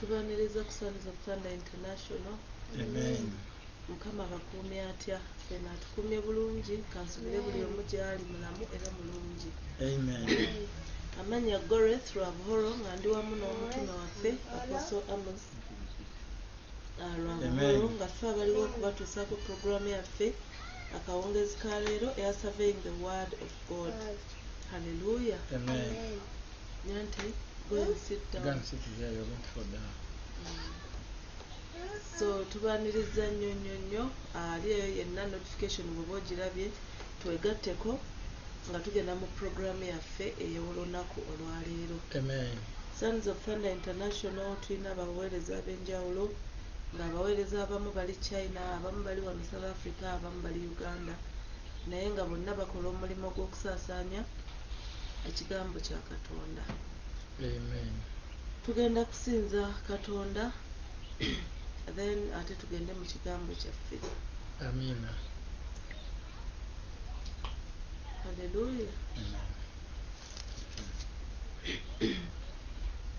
tubaniriza ku Sons of Thunder International. Amen. Mukama bakuumye atya? Fena atukumye bulungi, kansubire buli omu gyali mulamu era mulungi. Amen. Amanya Goreth Lwabuhoro nga ndi wamu n'omutume waffe Apostle Amos Lwabuhoro nga ffe abaliwo okubatuusaako puroguramu yaffe akawungezi ka leero eya Surveying the Word of God. Hallelujah. Amen. Nyanti, go and sit down. Go and sit there, you're going to fall down. So tubaniriza nnyo ali eyo yenna notification bw'oba ogirabye twegatteko nga tugenda mu puroguramu yaffe ey'olunaku olwaleero. Amen. Sons of Thunder International tulina abaweereza ab'enjawulo ng'abaweereza abamu bali China, abamu bali wano South Africa, abamu bali Uganda, naye nga bonna bakola omulimu gw'okusaasaanya ekigambo kya Katonda. Amen. Tugenda kusinza Katonda then ate tugende mu kigambo kyaffe. Amina. Hallelujah. Amen.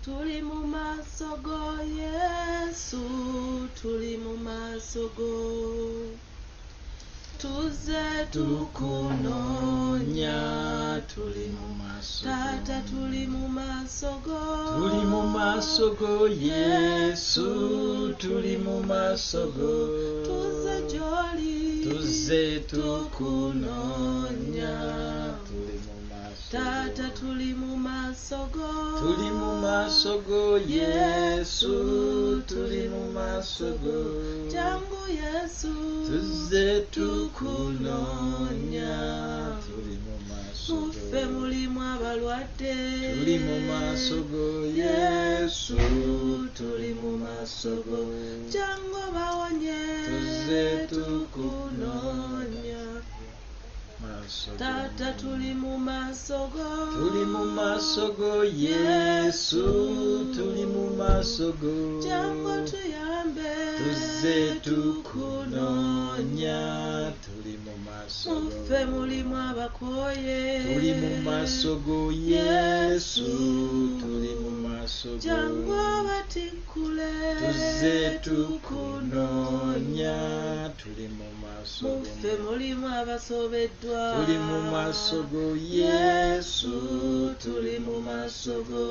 Tuli mu maaso go Yesu, tuli mu maaso go, tuze tukunoonya, tuli mu maaso go. Taata tuli mu maaso go, Tuli mu maaso go Yesu, tuli mu maaso go, tuze gy'oli, tuze tukunoonya, tuli mu maaso go. Taata tuli mu maaso go, Tuli mu maaso go Yesu, tuli mu maaso go, jangu Yesu, tuze tukunoonya, tuli mu maaso go. muffe mulimu abalwadde, Tuli mu maaso go Yesu, tuli mu maaso go, jangu bawonye, tuze tukunoonya, maaso go. Taata tuli mu maaso go, Tuli mu maaso go Yesu, tuli mu maaso go, jangu tuyambe, tuze tukunoonya, tuli mu maaso go. muffe mulimu abakooye, Tuli mu maaso go Yesu, tuli mu maaso go, jangu abatikkule, tuze tukunoonya, tuli mu maaso go. muffe mulimu abasobeddwa, Tuli mu maaso go Yesu, tuli mu maaso go,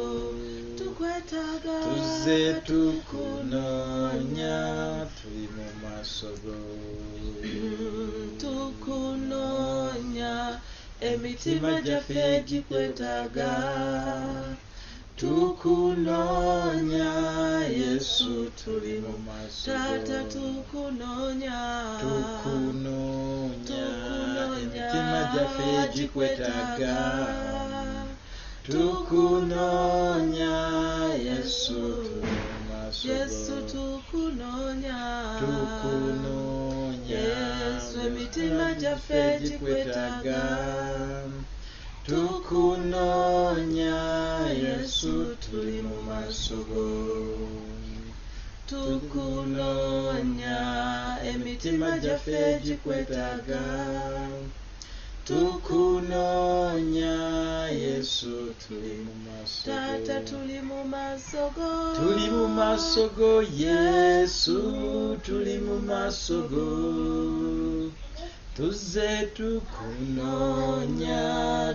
tukwetaaga, tuze tukunoonya, tuli mu maaso go. tukunoonya, emitima gyaffe gikwetaaga, Tukunoonya Yesu, tuli mu maaso go. Taata tukunoonya, Tukunoonya, emitima gyaffe gikwetaaga. Tukunoonya Yesu, tuli mu maaso go. Yesu tukunoonya, Tukunoonya, Yesu emitima gyaffe gikwetaaga, tukunoonya Yesu, tuli mu maaso go. tukunoonya, emitima gyaffe gikwetaaga, Tukunoonya Yesu, tuli mu maaso go. Taata tuli mu maaso go, Tuli mu maaso go Yesu, tuli mu maaso go, tuze tukunoonya,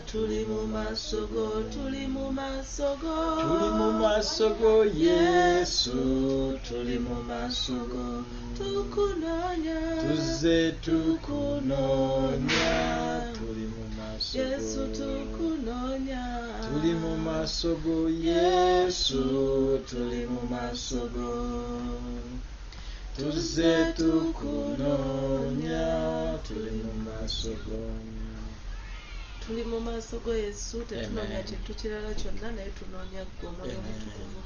tuli mu maaso go, tuli mu maaso go, tuli mu maaso go Yesu, tuli mu maaso go, tukunoonya, tuze tukunoonya, tuli mu maaso go. Yesu tukunoonya, Tuli mu maaso go Yesu, tuli mu maaso go, tuze tukunoonya, tuli mu maaso go. tuli mu maaso go Yesu, tetunoonya Amen. kintu kirala kyonna naye tunoonya ggwe Omwoyo Amen. Omutukuvu.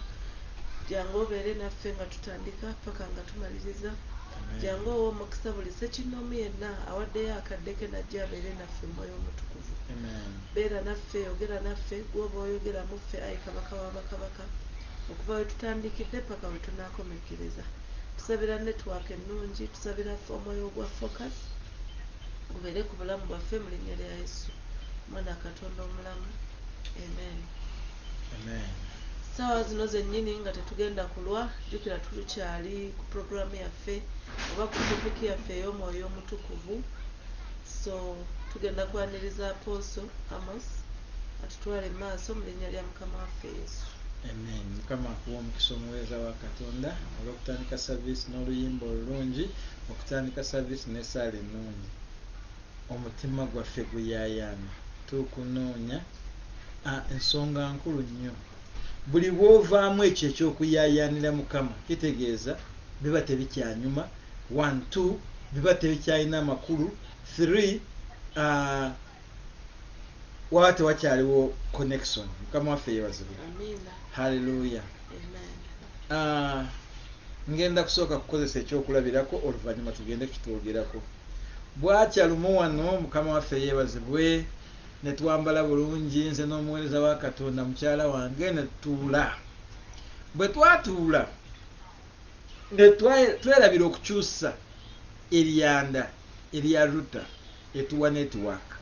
Jangu obeere naffe nga tutandika paka nga tumaliriza. Amen. Jangu owa omukisa buli ssekinnoomu yenna awaddeyo akadde ke najja abeere naffe Omwoyo Omutukuvu. Amen. Beera naffe, yogera naffe, gw'oba oyogera muffe ayi kabaka w'abakabaka, okuva we tutandikidde paka we tunaakomekereza. Tusabira network ennungi, tusabira omwoyo ogwa focus gubeere ku bulamu bwaffe mu linnya lya Yesu, Mwana Katonda omulamu. Amen. Amen. Sawa zino zennyini nga tetugenda kulwa, jjukira tukyali ku programu yaffe oba ku topiki yaffe ey'omwoyo omutukuvu. So tugenda kwaniriza Apostle Amos atutwale mu maaso mu linnya lya Mukama waffe Yesu. Amen. Mukama akuwa omukisa omuweereza wa Katonda olw'okutandika service n'oluyimba olulungi, okutandika service n'essaala ennungi. Omutima gwaffe guyaayaana tukunoonya ensonga nkulu nnyo. Buli bw'ovaamu ekyo eky'okuyaayaanira Mukama kitegeeza biba tebikyanyuma. 1 2 biba tebikyalina makulu. 3 waba tewakyaliwo connection. Mukama waffe yeebazibwe. Amiina. Hallelujah. Amen. Ngenda kusooka kukozesa ekyokulabirako oluvannyuma tugende kitwogerako. Bwakya lumu wano Mukama waffe yeebazibwe ne twambala bulungi, nze n'omuweereza wa Katonda mukyala wange ne tutuula. Bwe twatuula ne twerabira okukyusa eryanda erya ruta etuwa network.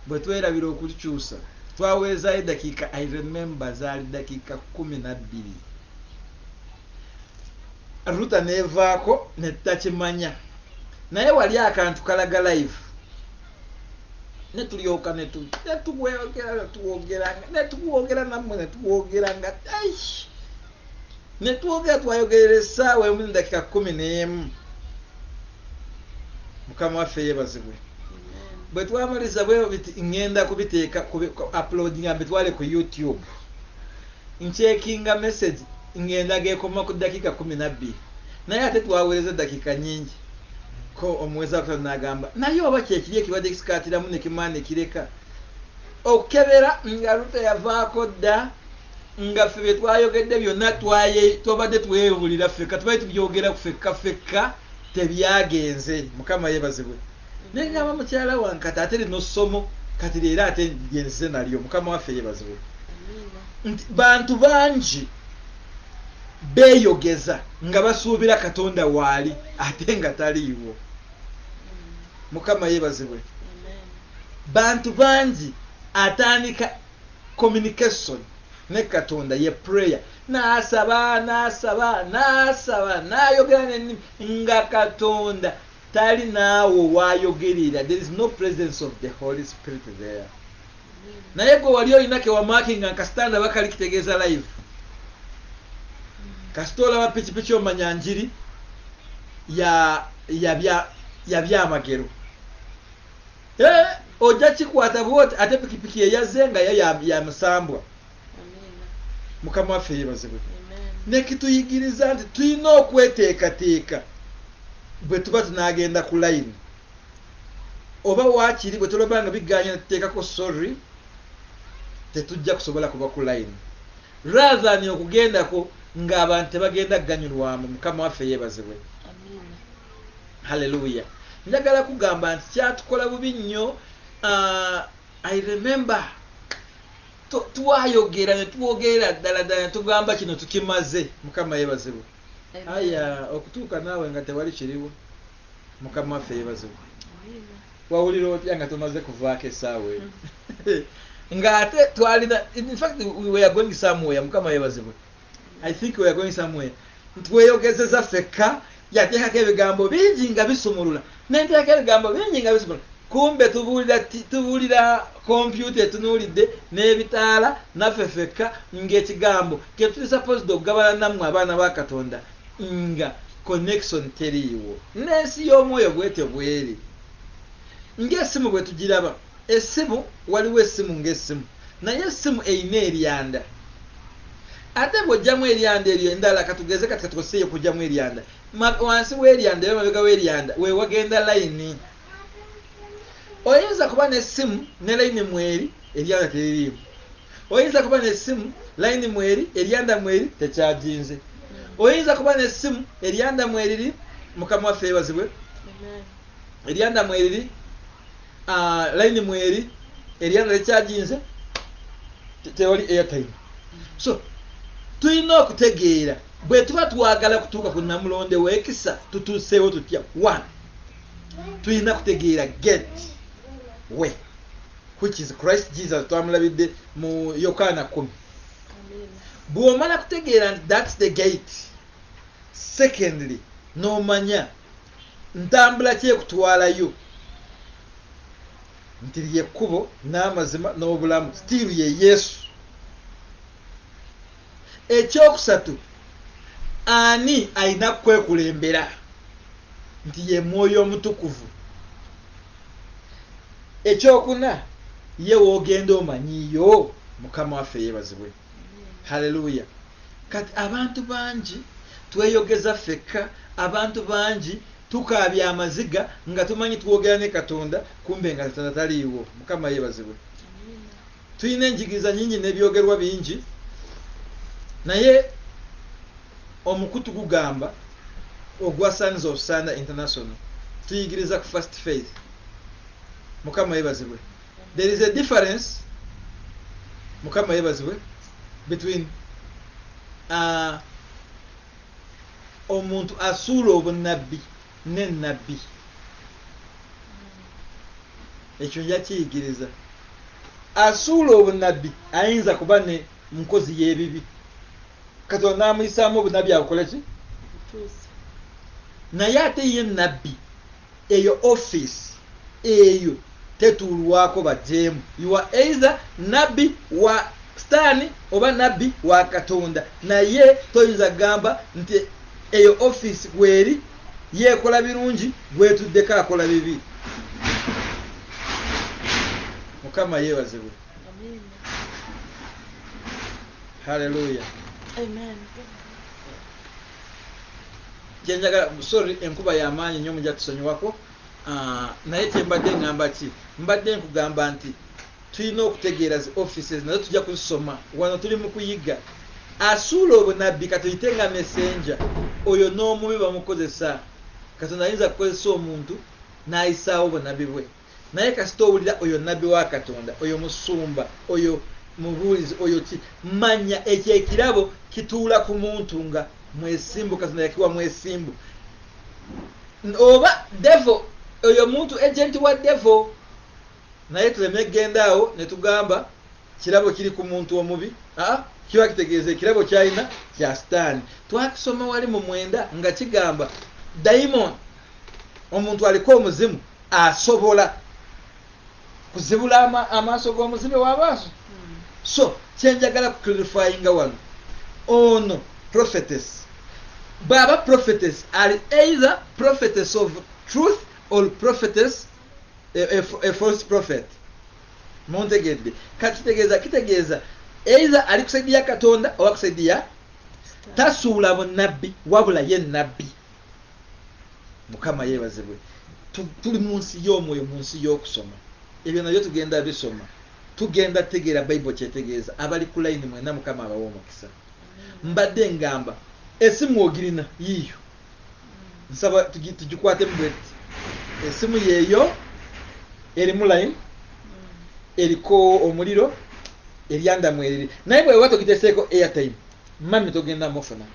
Bwe twerabira okulikyusa twaweezayo dakiika, I remember zaali dakiika 12. Ruta nevaako ne tutakimanya, naye wali akantu kalaga live. Ne tulyoka ne tuwogera nammwe ne tuwogeranga. Ne twogera twayogerera essaawa emu dakiika 11. Mukama waffe yeebazibwe. Bwe twamaliza bwe biti ngenda kubiteeka uploadinga mbitwale ku YouTube. Nchekinga message ngenda gekoma ku dakiika 12. Naye ate twaweereza dakiika nyingi. Ko omuweereza wa n'agamba naye oba kyekiri ekibadde kisikatiramu ne kimaana ekireka. Okukebera nga Ruta yavaako dda nga ffe bye twayogedde byonna twabadde twewulira ffekka, tubadde tubyogera ku ffekka tebyagenze. Mukama yeebazibwe. Naye ngamba mukyala wange kati ate lino ssomo kati leero ate ngenze nalyo. Mukama waffe yeebazibwe. Nti bantu bangi beeyogeza nga basuubira Katonda waali ate nga taliiwo. Mukama yeebazibwe. Bantu bangi atandika communication ne Katonda ye prayer, n'asaba n'ayogera n'ennimi nga Katonda tali naawo waayogerera. There is no presence of the Holy Spirit there. Naye gwe wali olina ke wamakinga nkasitanda bakali kitegeeza live. Kasitola wa pikipiki omanya njiri ya byamagero. Ojja kikwata bwoti ate pikipiki eyazenga ya musambwa. Mukama waffe yeebazibwe. Ne kituyigiriza nti tulina okweteekateeka bwe tuba tunagenda ku line. Oba waakiri bwe tuloba nga biganya tuteekako sorry, tetujja kusobola kuba ku line. Rather than okugendako ng'abantu tebagenda kuganyulwamu. Mukama waffe yeebazibwe. Hallelujah. Njagala kugamba nti kyatukola bubi nnyo. I remember twayogera ne tuwogerera ddala tugamba kino tukimaze. Mukama yeebazibwe. Aya okutuuka naawe nga tewali kiriwo. Mukama waffe yeebazibwe. Wawulira otya nga tumaze kuvaako essaawa eyo? Nga ate twalina, in fact we were going somewhere. Mukama yeebazibwe. I think we are going somewhere. Tweyogezeza ffekka yateekako ebigambo bingi nga bisumulula. Nenteeka ebigambo bingi nga bisumulula. Kumbe tubuulira kompyuta etunuulidde n'ebitaala naffe ffekka ng'ekigambo ke tuli supposed okugabana nammwe abaana ba Katonda nga connection teriiwo. N'ensi y'omwoyo bwete bweri. Ng'essimu bwe tugiraba. Essimu waliwo essimu ng'essimu. Naye essimu eyina eryanda. Ate bw'ojjamu eryanda eryo endala katugeze kati katukoseeyo kujjamu eryanda. Wansi w'eryanda era mabega w'eryanda we wagenda layini. Oyinza kuba n'essimu ne layini mweri eryanda teririimu. Oyinza kuba n'essimu layini mweri eryanda mweri tekyajinze. Oyinza kuba n'essimu eryanda mweriri. Mukama waffe yeebazibwe. Eryanda mweriri layini mweri eryanda tekyajinze tewali airtime. So tulina okutegeera bwe tuba twagala kutuuka ku Namulonde w'ekisa tutuuseewo tutya. 1 tulina kutegeera get we which is Christ Jesus. Twamulabidde mu Yokaana 10. bw'omala kutegeera nti that's the gate, secondly n'omanya ntambula ki ekutwalayo nti lye kkubo n'amazima n'obulamu, still ye Yesu. Ekyokusatu, ani alina kwekulembera nti ye Mwoyo Omutukuvu. Ekyokuna, ye woogenda omanyiyo. Mukama waffe yeebazibwe. Haleluya. Kati abantu bangi tweyogeza ffekka, abantu bangi tukaabya amaziga nga tumanyi twogera ne Katonda kumbe nga Katonda taliiwo. Mukama yeebazibwe. Tulina enjigiriza nyingi n'ebyogerwa bingi, naye omukutu gugamba ogwa Sons of Thunder International tuyigiriza ku first faith. Mukama yeebazibwe. There is a difference, Mukama yeebazibwe, between omuntu asuula obunnabbi n'ennabbi. Ekyo nja kiyigiriza. Asuula obunnabbi ayinza kuba ne mukozi y'ebibi, Katonda amuyisaamu obunnabbi abukola ki? Naye ate ye nnabbi, eyo office eyo tetuulwako bajeemu. You are either nabbi wa Sitaani oba nabbi wa Katonda, naye toyinza gamba nti eyo office gweri yeekola birungi gwetuddeko akola bibi. Mukama yeebazibwe. Amen. Haleluya. Amen. Jenjaga sorry enkuba y'amaanyi nnyo mujja tusonyiwako. Naye kyembadde ngamba ki? Mbadde nkugamba nti tulina okutegeera zi offices nazo tujja kuzisoma. Wano tuli mu kuyiga. Asuula obunabbi katuyite nga messenger, oyo n'omubi bamukozesa. Katonda ayinza kukozesa omuntu n'ayisaawo obunabbi bwe. Naye kasita owulira oyo nabbi wa Katonda, oyo musumba, oyo mubuulizi, oyo ki, manya ekyo ekirabo kituula ku muntu nga mwesimbu, Katonda yakiwa mwesimbu. Oba devil, oyo muntu agent wa devil. Naye tuleme gendaawo ne tugamba kirabo kiri ku muntu omubi. Kiba kitegeeza ekirabo kyalina kya Sitaani. Twakisoma wali mu 9 nga kigamba daimon, omuntu aliko omuzimu asobola kuzibula amaaso g'omuzibe w'amaaso. So kyenjagala ku clarifyinga wano, ono prophetess, baba prophetess are either prophetess of truth or prophetess a false prophet. Montegedde kitegeeza either ali kusaidia Katonda oba kusaidia tasuula bunnabbi wabula ye nnabbi. Mukama yeebazibwe. Tuli mu nsi y'omwoyo, mu nsi y'okusoma. Ebyo nabyo tugenda bisoma, tugenda tegeera Bible kyetegeeza. Abali ku line mwena Mukama abawa omukisa. Mbadde ngamba esimu ogirina yiyo, nsaba tugikwate mu bweti. Esimu yeeyo erimu line, eriko omuliro, eryanda mwereri. Naye bwe waba togiteeseeko airtime, mami togenda mufuna.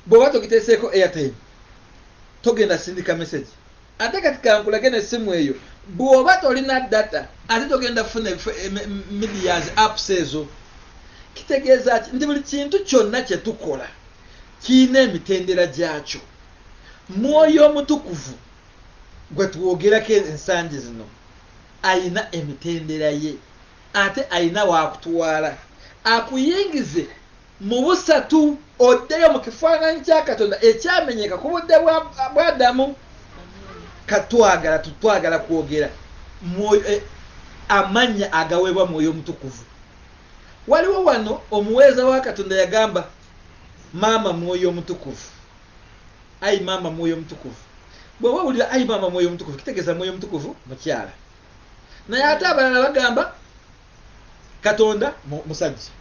Bwe waba togiteeseeko airtime, togenda sindika message. Ate kati kankulage n'essimu eyo, bw'oba tolina data ate togenda funa medias apps ezo. Kitegeeza nti buli kintu kyonna kye tukola kiyina emitendera gyakyo. Mwoyo Omutukuvu gwe tuwogerako ensangi zino ayina emitendera ye, ate ayina waakutwala akuyingize mu busatu, oddeyo mu kifaananyi kya Katonda ekyamenyeka ku budde bwa Adamu. Twagala kwogera amannya agaweebwa Mwoyo Omutukuvu. Waliwo wano omuweereza wa Katonda yagamba maama Mwoyo Omutukuvu. Ayi maama Mwoyo Omutukuvu. Bwe wawulira ayi maama Mwoyo Omutukuvu kitegeeza Mwoyo Omutukuvu mukyala. Naye ate abalala bagamba Katonda musajja.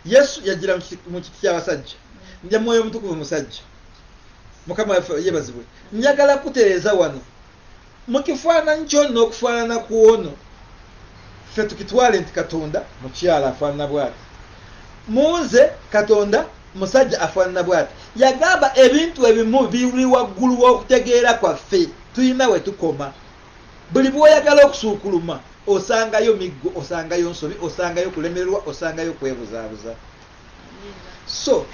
Yesu yagira mu kiti ky'abasajja. Nja Mwoyo Omutukuvu musajja. Mukama yeebazibwe. Njagala kutereeza wano mu kifaananyi kyonna okufaanana ku ono, ffe tukitwale nti Katonda mukyala afaanana bw'ati, munze Katonda musajja afaanana bw'ati. Yagamba ebintu ebimu biri waggulu w'okutegeera kwaffe, tulina we tukoma. Buli bw'oyagala okusuukuluma osangayo miggo, osangayo nsobi, osangayo kulemererwa, osangayo kwebuzaabuza. So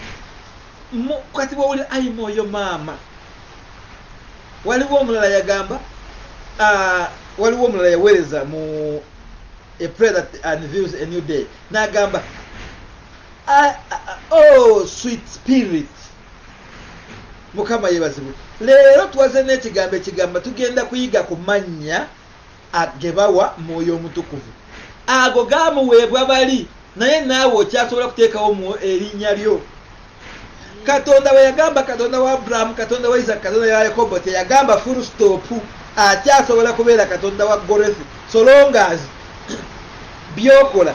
kati bwowulira ayi mwoyo maama, waliwo omulala yagamba, waliwo omulala yaweereza mu a prayer that unveils a new day, n'agamba oh sweet spirit, Mukama yeebazibwe. Leero tuwaze n'ekigambo tugenda kuyiga ku mannya agebawa mwoyo omutukuvu. Ago gaamuweebwa bali, naye naawe okyasobola kuteekawo mu erinnya lyo. Katonda bwe yagamba Katonda wa Abraham, Katonda wa Isaac, Katonda wa Yakobo, teyagamba full stop, akyasobola kubeera Katonda wa Gorethi, so long as byokola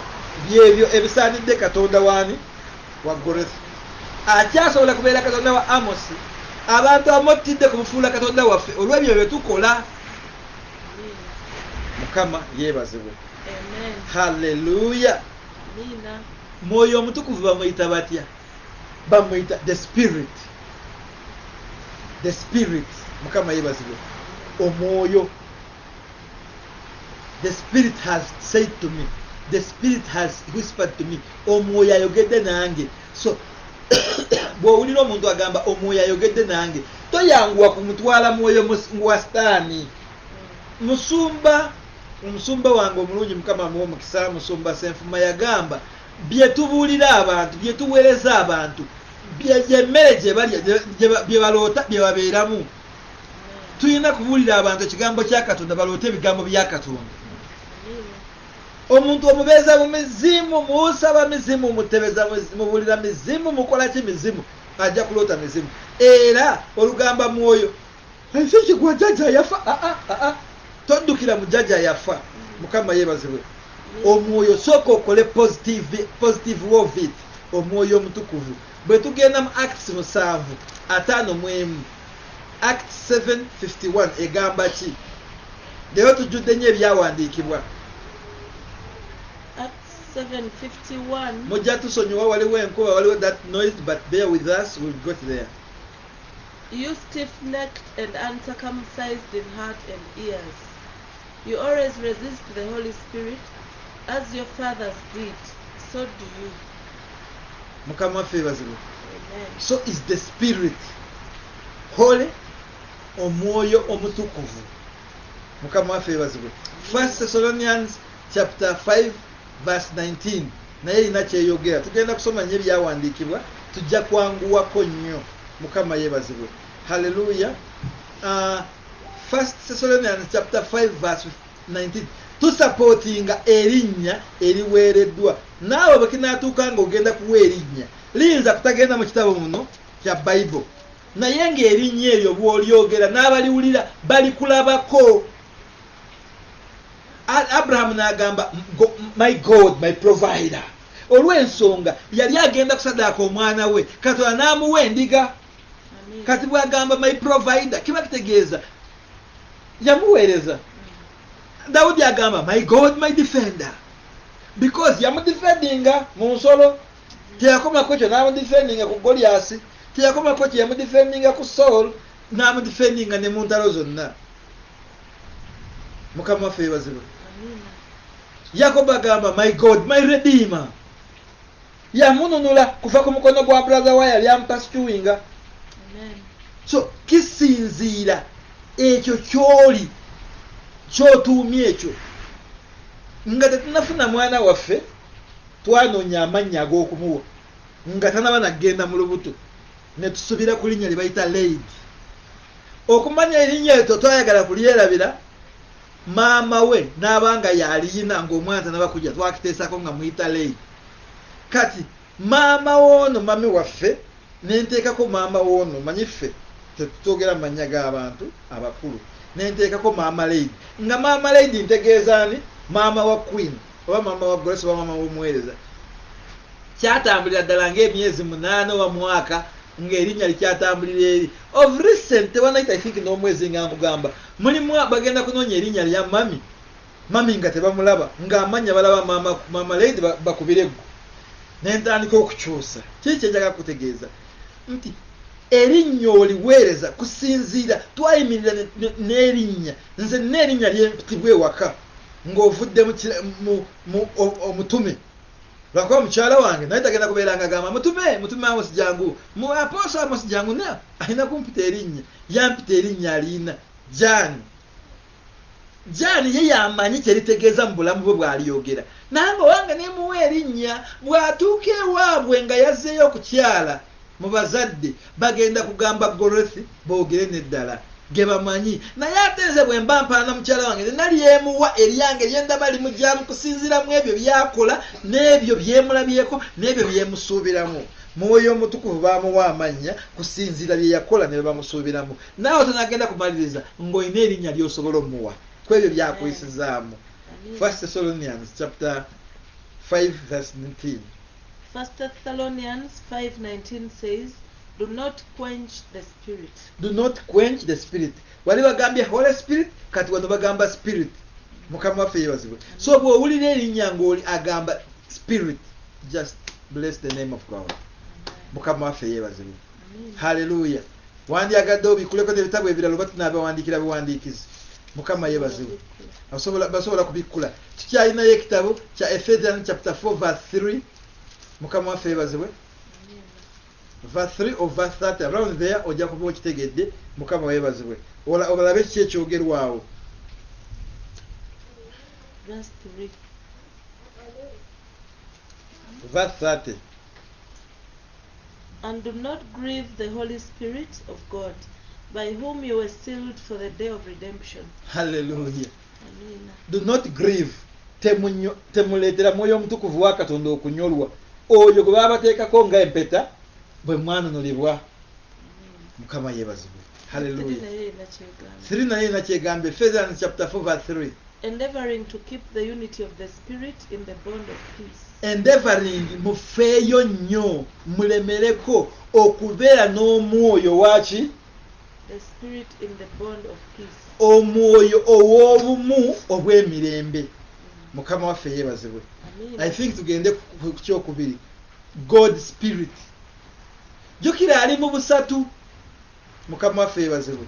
byebyo ebisaanidde Katonda waani wa Gorethi. Akyasobola kubeera Katonda wa Amosi, abantu amottidde kumufuula Katonda waffe olw'ebyo bye tukola. Mukama yeebazibwe. Hallelujah. Mwoyo omutukuvu bamuyita batya? Bamuyita the spirit. The spirit. Mukama yeebazibwe. Omwoyo. The spirit has said to me. The spirit has whispered to me. Omwoyo ayogedde nange. So bw'owulira omuntu agamba omwoyo ayogedde nange, toyanguwa kumutwala mwoyo wa sitaani. Omusumba wange omulungi, Mukama amuwe omukisa, Musumba Ssenfuma yagamba, bye tubuulira abantu, bye tuweereza abantu, byemmere gye balya, bye baloota, bye babeeramu. Tulina kubuulira abantu ekigambo kya Katonda, baloote ebigambo bya Katonda. Omuntu omubeeza mu mizimu, muusaba mizimu, mutebeza mubuulira mizimu, mukola ki mizimu, ajja kuloota mizimu. Era olugamba mwoyo, ensi kigwa jjajja yafa, toddukira mu jjajja yafa. Mukama yeebazibwe. Omwoyo sooka okole positive of it, omwoyo omutukuvu. Bwe tugenda mu Acts 7:51, Acts 7:51 egamba ki? Leero tujjudde nnyo ebyawandiikibwa. Acts 7:51. Mujja tusonyiwa, waliwo enkuba, waliwo that noise, but bear with us, we'll got there. You stiff-necked and uncircumcised in heart and ears, you always resist the Holy Spirit, as your fathers did, so do you. Mukama waffe yeebazibwe. Amen. So is the spirit holy, omwoyo omutukuvu. Mukama waffe yeebazibwe. 1 Thessalonians chapter 5:19 naye erina kyeyogera. Tugenda kusoma nnyo ebyawandiikibwa, tujja kwanguwako nnyo. Mukama yeebazibwe. Hallelujah. 1 Thessalonians chapter 5:19 tusapootinga erinnya eriweereddwa. Naawe bwe kinaatuuka ng'ogenda kuwa erinnya, liyinza kutagenda mu kitabo muno kya Bible, naye ng'erinnya eryo bw'olyogera n'abaliwulira balikulabako. Abraham n'agamba my God, my provider. Olw'ensonga yali agenda kusadaaka omwana we, Katonda n'amuwa endiga. Kati bw'agamba my provider, kiba kitegeeza yamuweereza. Dawudi agamba my God, my defender, because yamudefendinga mu nsolo. Teyakomako kyo n'amudefendinga ku Goliath, teyakomako kyo yamudefendinga ku Saul, n'amudefendinga ne mu ntalo zonna. Mukama waffe yeebazibwe. Yakobo agamba my God, my redeemer. Yamununula kuva ku mukono gwa brother wa yali ampasituwinga. So kisinziira ekyo kyoli kyotuumye ekyo. Nga tetunafuna mwana waffe twanoonya amannya ag'okumuwa, nga tanaba nagenda mu lubuto, ne tusubira ku linnya lye bayita Lady. Okumanya erinnya eryo twayagala kulyerabira, maama we n'abanga yaliyina ng'omwana tanaba kujja, twakiteesako nga muyita Lady. Kati maama woono mami waffe nenteekako maama woono, manyi ffe tetutogera mu mannya g'abantu abakulu, nenteekako maama Lady. Nga maama Lady ntegeeza ani? Maama wa Queen oba maama wa Grace oba maama w'omuweereza. Kyatambulira ddala ng'emyezi 8 wa mwaka ng'erinnya likyatambulira eri. Of recent one I think n'omwezi nga nkugamba mulimu bagenda kunoonya erinnya lya mami nga tebamulaba, ng'amanya balaba maama Lady bakubire ggu. Nentandika okukyusa. Kiki kyenjaga kutegeeza nti erinnya oliweereza kusinziira twayimirira n'erinnya, nze n'erinnya lyempitibwa ewaka ng'ovudde omutume lwakuba mukyala wange naye tagenda kubeera nga agamba mutume Amos jangu mu apostle Amos jangu ne alina kumpita erinnya yampita erinnya alina Jani ye yamanyi kyeritegeeza mu bulamu bwe bw'aliyogera nange wange nemuwa erinnya bw'atuuka ewaabwe nga yazzeeyo okukyala mu bazadde bagenda kugamba Gorothi boogere neddala ge bamanyi naye ate nze bwe mba mpaana mukyala wange nena lyemuwa eryange lyendaba limugyamu kusinziiramu ebyo byakola n'ebyo byemulabyeko n'ebyo byemusuubiramu mwoyo omutukuvu baamuwa amannya kusinziira bye yakola ne bamusuubiramu naawe tonagenda kumaliriza ng'olina erinnya ly'osobola omuwa kwebyo byakuyisizaamu. 1 Thessalonians chapter 5 verse 19. 1 Thessalonians 5:19 says, do not quench the spirit. Do not quench the spirit. Wali bagambye Holy Spirit kati wano bagamba spirit. Mukama waffe yebazibwe. So bw'owulira erinnya ng'oli agamba spirit, just bless the name of God. Mukama waffe yebazibwe. Hallelujah. Wandyagadde obikuleko n'ebitabo ebirala oba tunaabawandiikira buwandiikizi. Mukama yebazibwe. Basobola kubikkula. Tukyalinayo ekitabo kya Ephesians chapter 4 verse 3. Mukama waffe yebazibwe. Verse 3 or verse 30 around there ojja kuba okitegedde. Mukama webazibwe. Olabe kiki ekyogerwawo. Verse 3. Verse 30. And do not grieve the Holy Spirit of God, by whom you were sealed for the day of redemption. Hallelujah. Amen. Do not grieve. Temuleetera mwoyo omutukuvu wa Katonda okunyolwa. Oyo gwe babateekako nga empeta bwe mwanunulibwa. Mukama yebazibwe. Hallelujah. 3 naye nakyegambye Ephesians chapter 4 verse 3. Endeavoring to keep the unity of the Spirit in the bond of peace. Endeavoring mufeeyo nnyo mulemereko okubeera n'omwoyo waki? The Spirit in the bond of peace. Omwoyo ow'obumu obw'emirembe. Mukama waffe yebazibwe. I think tugende ku kyokubiri. God Spirit. Jukira ali mu busatu. Mukama waffe yebazibwe.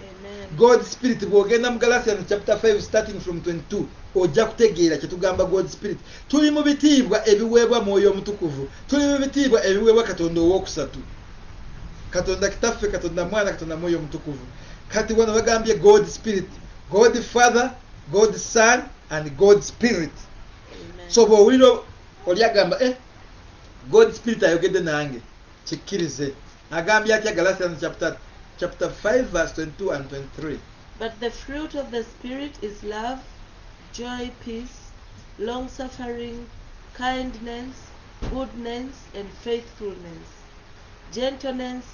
God Spirit bw'ogenda mu Galatians chapter 5 starting from 22 ojja kutegeera kye tugamba God Spirit. Tuli mu bitiibwa ebiweebwa mwoyo omutukuvu. Tuli mu bitiibwa ebiweebwa Katonda ow'okusatu. Katonda kitaffe, Katonda mwana, Katonda mwoyo omutukuvu. Kati wano bagambye God Spirit. God Father, God Son and God Spirit. So bw'owulira oli agamba God Spirit ayogedde nange kikkirize. Agambye atya Galatians chapter 5 verse 22 and 23. But the fruit of the Spirit is love, joy, peace, long-suffering, kindness, goodness, and faithfulness, gentleness,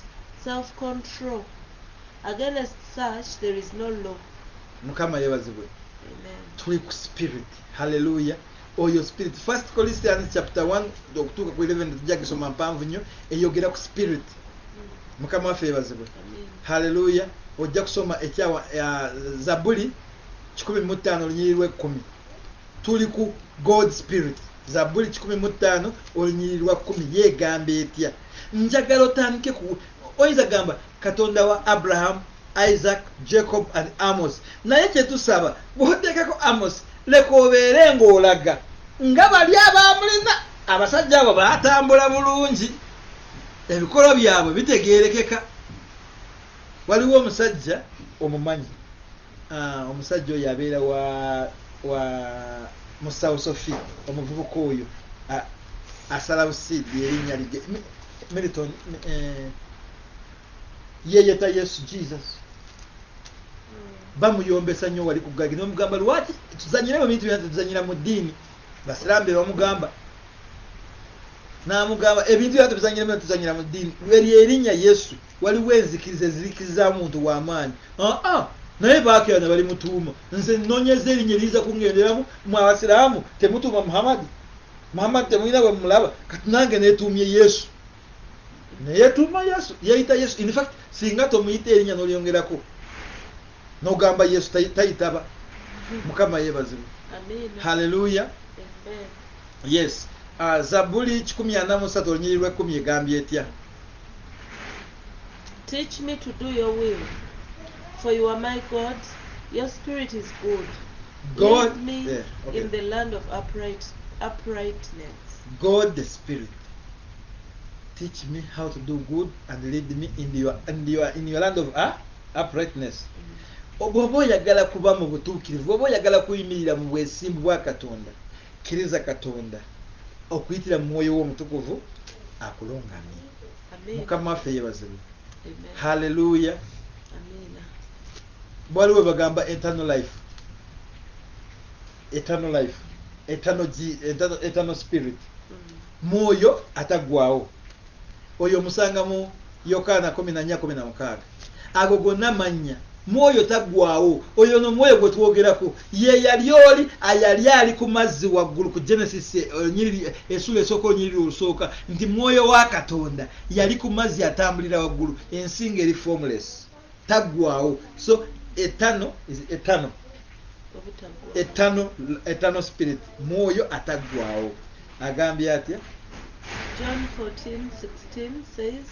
self-control. Against such there is no law. Mukama yebazibwe. Amen. Tuli ku spirit. Hallelujah. Oyo spirit. 1 Corinthians chapter 1 okutuuka ku 11 tujja kusoma mpanvu nnyo eyogera ku spirit. Mukama waffe yebazibwe. Hallelujah. Ojja kusoma ekyawa Zaburi 15 olunyiriri lw'e10. Tuli ku God Spirit. Zaburi 15 olunyiriri lwa10 yeegamba etya? Njagala otandike ku oyinza gamba Katonda wa Abraham, Isaac, Jacob and Amos. Naye kye tusaba bw'oteekako Amos leka obeere ng'olaga nga bali abaamulina abasajja abo baatambula bulungi ebikolo byabwe bitegeerekeka. Waliwo omusajja omumanyi omusajja oyo abeera wa mu South Sophia omuvubuka oyo asala busiidi erinnya lige Milton yeyeta Yesu Jesus. Bamuyombesa nnyo wali kugagi n'omugamba lwaki tuzanyire mu bintu byonna tuzanyira mu ddiini. Basirambe bamugamba n'amugamba ebintu byonna tuzanyira mu ddiini. Eri erinnya Yesu waliwo enzikiriza ezirikiriza muntu w'amaanyi. Naye baakirana bali mutuuma. Nze nnoonyeza erinnya eriyiza kungenderamu mu abasiraamu temutuuma Muhammad temulina bwe mulaba kati nange neetuumye Yesu. Neyetuuma Yesu yeyita Yesu. In fact singa tomuyita erinnya n'olyongerako n'ogamba Yesu tayitaba. Mukama yebazibwe. Hallelujah. Yes. Zaburi 143 olunyiriri lw'e10 egambye etya? Teach me to do your will, for you are my God. Your spirit is good. God, Lead me yeah, okay. in the land of uprightness. God the Spirit, teach me how to do good and lead me in your land of uprightness. Bw'oba oyagala kuba mu butuukirivu, bw'oba oyagala kuyimirira mu bwesimbu bwa Katonda, kkiriza Katonda okuyitira mu mwoyo w'omutukuvu akulongamye. Mukama waffe yeebazibwe. Hallelujah. Waliwo bagamba eternal life, eternal spirit, mwoyo atagwawo. Oyo musanga mu Yokaana 14:16. Ago gonna mannya mwoyo tagwawo. Oyo no mwoyo gwe twogerako ye yali oli ayali ali ku mazzi waggulu ku Genesis nyiri esula esooka nyiri olusooka nti mwoyo wa Katonda yali ku mazzi atambulira waggulu, ensinga eri formless, tagwawo. So eternal is eternal spirit, mwoyo atagwawo. Agambye atya? John 14:16 says,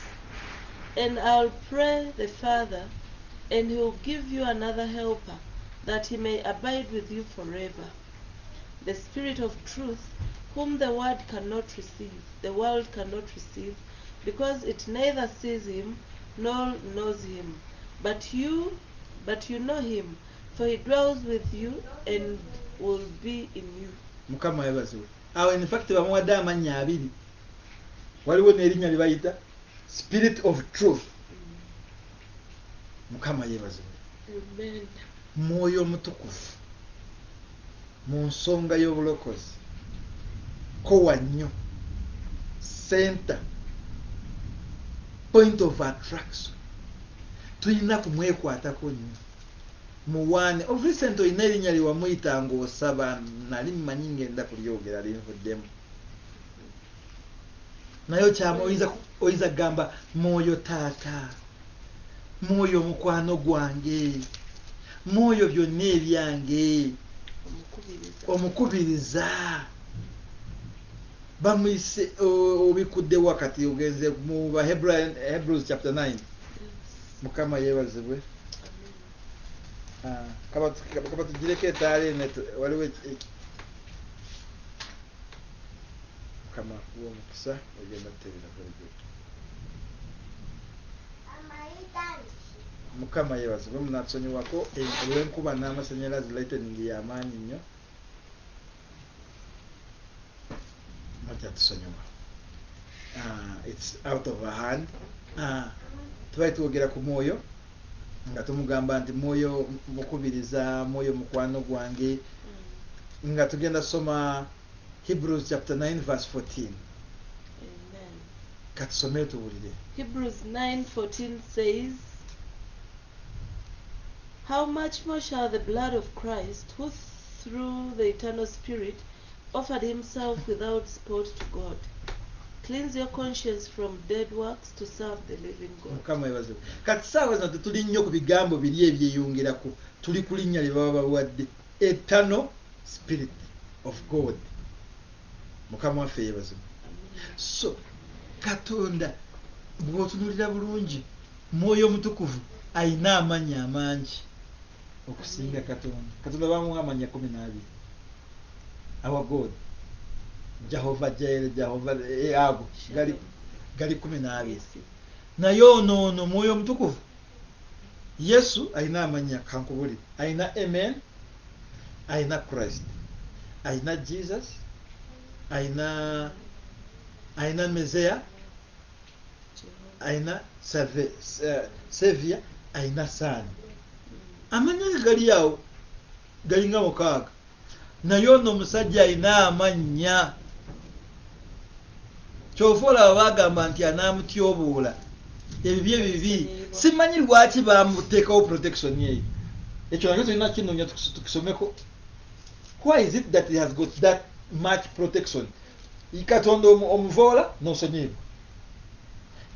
and I'll pray the Father, and he will give you another helper, that he may abide with you forever, the Spirit of truth, whom the world cannot receive, because it neither sees him nor knows him. But you know him, for he dwells with you and will be in you. Mukama yebaziwe. Awo in fact bamuwadde amannya abiri. Waliwo n'erinnya lye bayita Spirit of Truth. Mukama yebaziwe. Amen. Mwoyo omutukuvu mu nsonga y'obulokozi, kowa nnyo, center, point of attraction. Tulina kumwekwatako nnyo. Muwane of recent oyina erinnya lye wamuyita ng'osaba, nali mmanyi ngenda kulyogera linvuddemu. Naye kyama oyinza kugamba mwoyo taata, mwoyo mukwano gwange, mwoyo byonna ebyange, omukubiriza. Bamuyise obikudde wakati ogenze mu Hebrews chapter 9. Mukama yeebazibwe. Kaba tugireko etaali waliwo Mukama w'omukisa ogenda kutereera bulijjo. Mukama yeebazibwe. Munatusonyiwako olw'enkuba n'amasannyalaze lightning y'amaanyi nnyo. Mujja tusonyiwa. It's out of our hand. Tubali twogera ku mwoyo nga tumugamba nti mwoyo mukubiriza, mwoyo mukwano gwange, nga tugenda soma Hebrews chapter 9 verse 14. Amen. Katusomere tuwulire. Hebrews 9:14 says, how much more shall the blood of Christ, who through the eternal Spirit offered himself without spot to God, cleanse your conscience from dead works to serve the living God. Mukama yeebazibwe. Kati saawa zino tuli nnyo ku bigambo biri ebyeyongerako, tuli ku linnya lye baba bawadde, eternal spirit of God. Mukama waffe yeebazibwe. So Katonda bw'otunuulira bulungi, mwoyo omutukuvu ayina amannya amangi okusinga Katonda. Katonda bamuwa amannya 12. Our God, Jehovah Jireh, Jehovah ago gali 12. Naye ono mwoyo omutukuvu Yesu ayina amannya kankubuli. Ayina Amen, ayina Christ, ayina Jesus, ayina Messiah, ayina Savior, ayina Son. Amannya gali awo galinga 6. Naye ono omusajja ayina amannya. Kyova olaba bagamba nti anaamutyoboola ebibye bibi. Simanyi lwaki bamuteekawo protection eyo. Ekyo nakyo tulina kinoonya tukisomeko. Why is it that he has got that much protection? Katonda omuvoola n'osonyibwa.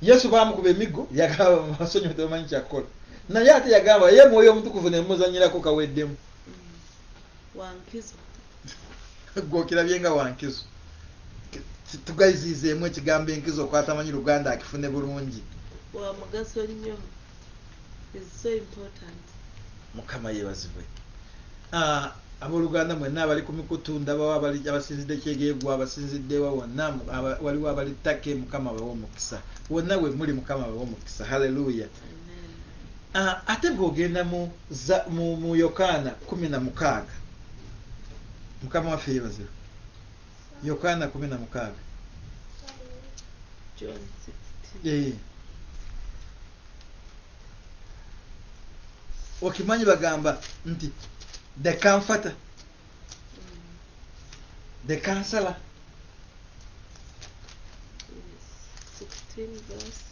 Yesu baamukuba emiggo yagamba masonyiwe tebamanyi kyakukola. Naye ate yagamba ye mwoyo omutukuvu ne muzanyirako kaweddemu. Wankizo. Gwokirabye nga wankizo. Tugayiziizeemu ekigambo enkizo kwatamanyi Luganda akifune bulungi. Wa mugaso nnyo. Is so important. Mukama yeebazibwe. Abooluganda mwenna abali ku mikutunda bawa abali abasinzidde Kyegeegwa abasinziddewa wonna waliwo abali Ttake Mukama bawe omukisa wonna bwe muli Mukama bawe omukisa haleluya. Ate bw'ogenda mu Yokaana 16 Mukama waffe yeebazibwe. Yokaana 16 John 16. Okimanyi bagamba nti the comforter, the counselor.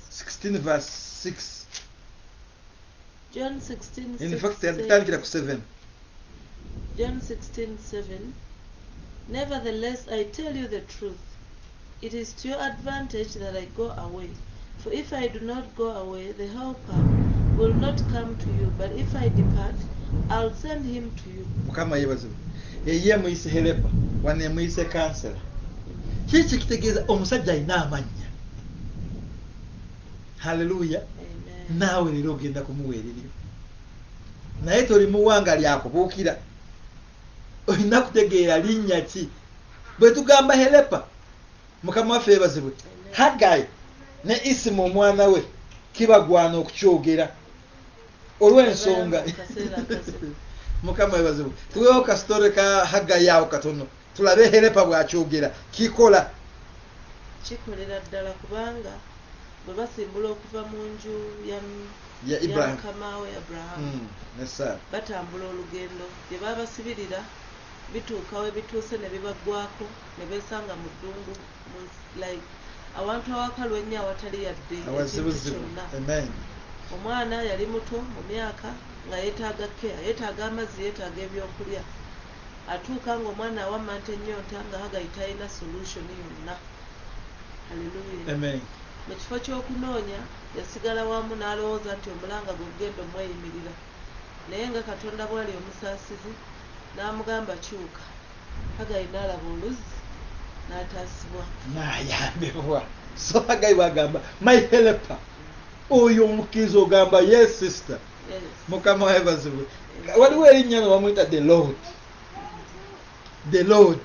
16 verse 6. John 16. In fact, tandikira ku 7. John 16:7. Nevertheless, I tell you the truth. It is to your advantage that I go away. For if I do not go away, the Helper will not come to you. But if I depart, I'll send him to you. Mukama yeebazibwe. Ye muyise helper, wane muyise counselor. Kiki kitegeeza omusajja alina amannya. Hallelujah. Amen. Naawe leero ogenda kumuweererera. Naye toli muwanga lyakubuukira. Olina kutegeera linnya ki. Bwe tugamba helper, Mukama waffe yeebazibwe. Haggai ne Isimu omwana we kibagwana okukyogera. Olw'ensonga Mukama yeebazibwe. Tuweewo kasitore ka Haggai awo katono. Tulabe helper bw'akyogera. Kikola. Kikolera ddala kubanga bwe basimbula okuva mu nju ya Ibrahim. Mukama we Abraham. Nessa. Batambula olugendo gye babasibirira bituuka we bituuse ne bibaggwako ne beesanga mu ddungu like awantu awakalwa ennyo awatali yadde ekintu kyonna. Amen. Omwana yali muto mu myaka nga yeetaaga care, yeetaaga amazzi, yeetaaga ebyokulya. Atuuka ng'omwana awamanta ennyonta nga Haggai talina solution yonna. Hallelujah. Amen. Mu kifo ky'okunoonya yasigala wamu n'alowooza nti omulanga gwe gugenda omweyimirira. Naye nga Katonda bw'ali omusaasizi n'amugamba kyuka. Haggai n'alaba oluzi n'ataasibwa. N'ayambibwa. So Haggai bw'agamba my helper. Oyo omukkiriza ogamba yes sister. Yes. Mukama yeebazibwe. Waliwo erinnya no bamuyita the Lord. The Lord.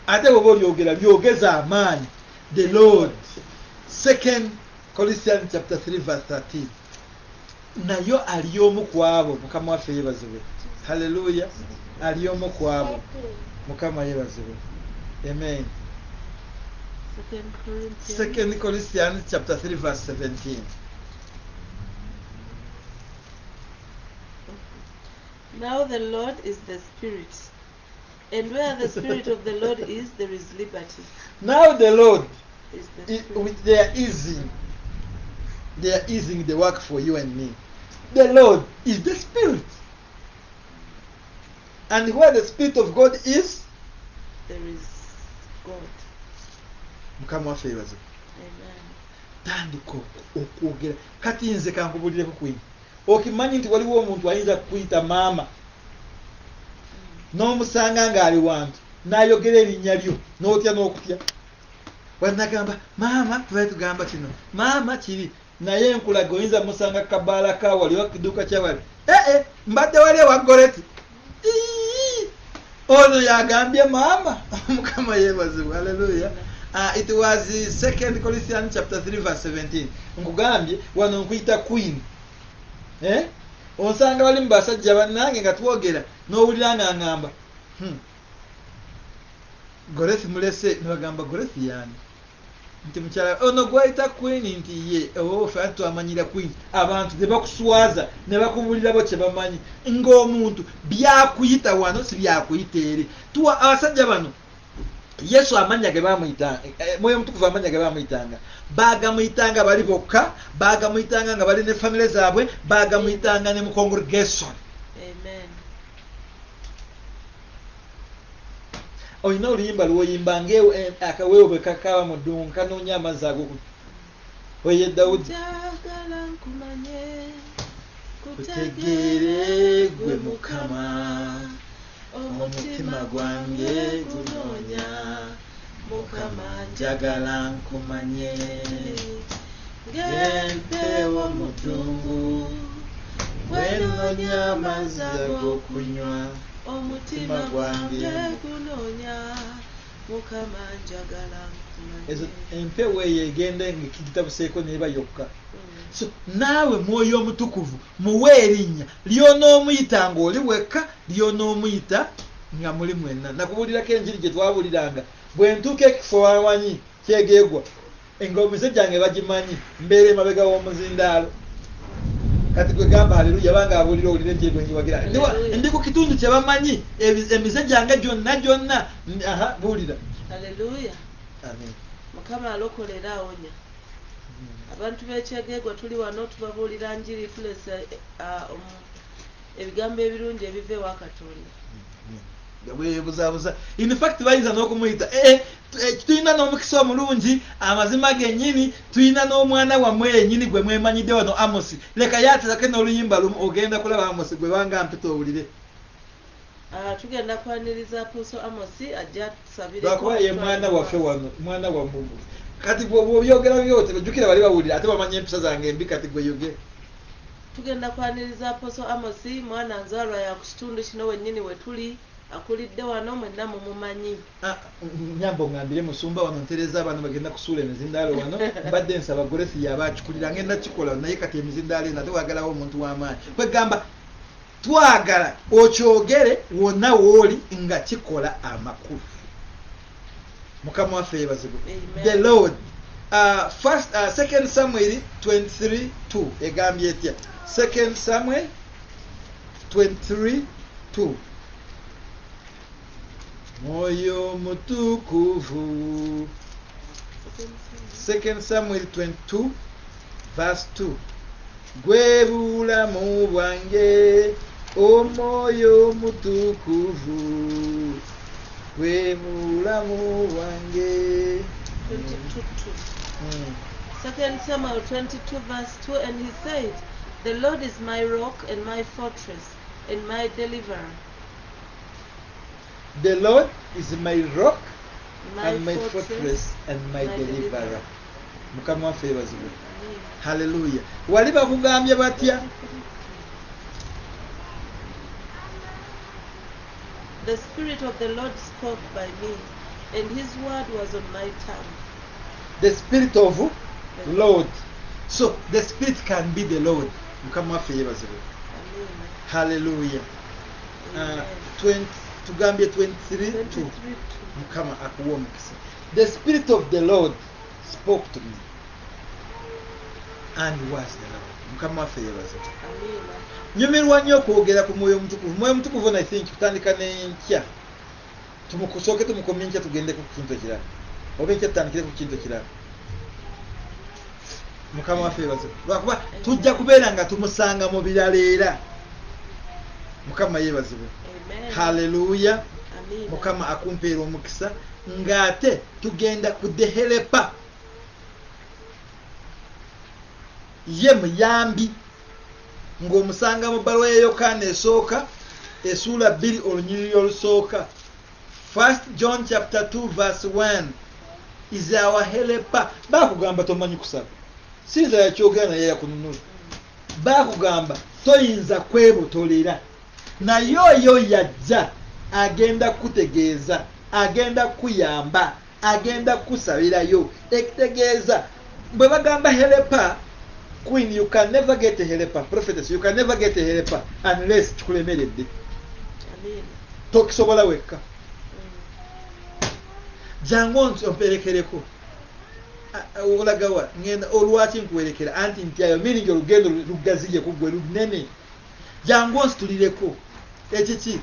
Ate bw'oba olyogera byogeza amaanyi. The Lord. 2 Corinthians chapter 3 verse 13. Nayo ali omu ku abo Mukama waffe yeebazibwe. Hallelujah. Ali omu ku abo Mukama yeebazibwe. Amen. 2 Corinthians chapter 3 verse 17. Now the Lord is the Spirit, and where the Spirit of the Lord is, there is liberty. Now the Lord Is the Spirit. with their easing the work for you and me. The Lord is the Spirit. And where the Spirit of God is, There is God. Mukama waffe yeebazibwe. Amen. Tandika okwogera. Kati nze kankubulireko kwini. Okimanyi nti waliwo omuntu ayinza kukuyita maama. N'omusanga ng'ali wantu. N'ayogera erinnya lyo. N'otya n'okutya. Wanagamba maama tubaye tugamba kino. Maama kiri. Naye enkulaga oyinza musanga kabaala ka wali wakiduuka kya wali. Mbadde wali ewa Goreti. Ono yagambye maama. Mukama yeebazibwe. Hallelujah. It was 2 Corinthians chapter 3 verse 17. Nkugambye wano nkuyita queen. Osanga wali mu basajja bannange nga twogera n'owulira nga ngamba Gorethi mulese nibagamba Gorethi yani nti mukyala ono gwayita queen nti ye ffe twamanyira queen abantu ne bakuswaza ne bakubulira bo kye bamanyi ng'omuntu byakuyita wano si byakuyita eri tuwa abasajja bano Yesu amanya ge bamuyitanga Mwoyo Mutukuvu amanya ge bamuyitanga bagamuyitanga bali bokka bagamuyitanga nga bali ne family zaabwe bagamuyitanga ne mu congregation. Amen. Olina oluyimba lwoyimba akaweewo bwe kakaba mu ddungu kanoonya amazzi ag'okunywa. Oye Dawudi. Njagala nkumanye kutegeere gwe Mukama omutima gwange gunoonya Mukama njagala nkumanye ng'empeewo mu ddungu bwe noonya amazzi ag'okunywa omutima gwange gunonya mukama njagala empewo eyo egenda ng'ekigitabuseeko neba yokka. So naawe mwoyo omutukuvu muwe erinnya ly'onoomuyita ng'oli wekka ly'onoomuyita nga muli mwenna. Nakubuulirako enjiri gye twabuliranga bwe ntuuka ekifo wamanyi kyegeegwa engomese gyange bagimanyi mbeera emabega w'omuzindaalo. Kati gwe gamba haleluya banga abulira olire nje gwe nyiwagira ndi ku kitundu kye bamanyi emize gyange gyonna buulira. Haleluya. Amen. Mukama alokolera awonya. Abantu b'ekyegeegwa tuli wano tubabuulira njiri tulesa ebigambo ebirungi ebiva ewa Katonda. Bwebuzabuza in fact bayinza n'okumuyita tulina n'omukisa omulungi amazima gennyini tulina n'omwana wammwe yennyini gwe mwemanyidde wano Amosi. Leka yaterake n'oluyimba lumu ogenda kulaba Amosi gwe banga mpita owulire. Tugenda kwaniriza Apostle Amosi ajja tusabire lwakuba ye mwana waffe wano mwana wa Mungu. Kati bw'obyogera byote bajjukira bali bawulira ate bamanya empisa zange embi kati gwe yogere. Tugenda kwaniriza Apostle Amosi mwana nzaalwa ya ku kitundu kino wennyini we tuli akulidde wano mwenna mumumanyi. Nyambo ngambire musumba wano ntereza abantu bagenda kusuula emizindaalo wano mbadde nsaba Grace yabakikulira ngenda kikola naye kati emizindaalo eno ate wagalawo omuntu w'amaanyi. Kwegamba twagala okyogere wonna wooli nga kikola amakulu. Mukama waffe yeebazibwe. The Lord. Second Samuel 23:2 egambye etya? Second Samuel 23:2 Moyo mutukuvu. Second Samuel 22 verse 2 Gwe bulamu bwange omwoyo mutukuvu gwe bulamu bwange. 22:2. Second Samuel 22 verse 2 and he said, the Lord is my rock and my fortress and my deliverer. The Lord is my rock and my fortress and my deliverer. Mukama waffe yeebazibwe. Hallelujah. Wali bakugambye batya? The Spirit of the Lord spoke by me, and his word was on my tongue. The Spirit of the Lord. So the Spirit can be the Lord. Mukama waffe yeebazibwe. Hallelujah. Tugambye 23:2. Mukama akuwa omukisa. The Spirit of the Lord spoke to me and was the Lord. Mukama waffe yeebazibwe. Nyumirwa nnyo okwogera ku mwoyo omutukuvu. Mwoyo omutukuvu I think tutandika n'enkya tumukusooke tumukomye enkya tugende ku kintu ekirala oba enkya tutandikire ku kintu ekirala. Mukama waffe yeebazibwe lwakuba tujja kubeera nga tumusanga mu birala era. Mukama yeebazibwe. Haleluya. Mukama akumpeera omukisa ng'ate tugenda kudehelepa ye muyambi ng'omusanga mu bbaluwa ya Yokaana esooka essuula 2 olunyiriri olusooka. 1 John chapter 2 verse 1 is our helper. Bakugamba tomanyi kusaba sinza yakyogera naye yakununula. Bakugamba toyinza kwebotolera naye oyo yajja agenda kutegeeza agenda kuyamba agenda kusabirayo. Ekitegeeza bwe bagamba helper Queen, you can never get a helper. Prophetess, you can never get a helper unless kikulemeredde. Tokisobola wekka. Jangu omperekereko. Olagawa ngenda olwaki nkuwerekera anti ntyayo meaning olugendo lugaziye ku gwe lunene. Jangu nsitulireko. Ekiki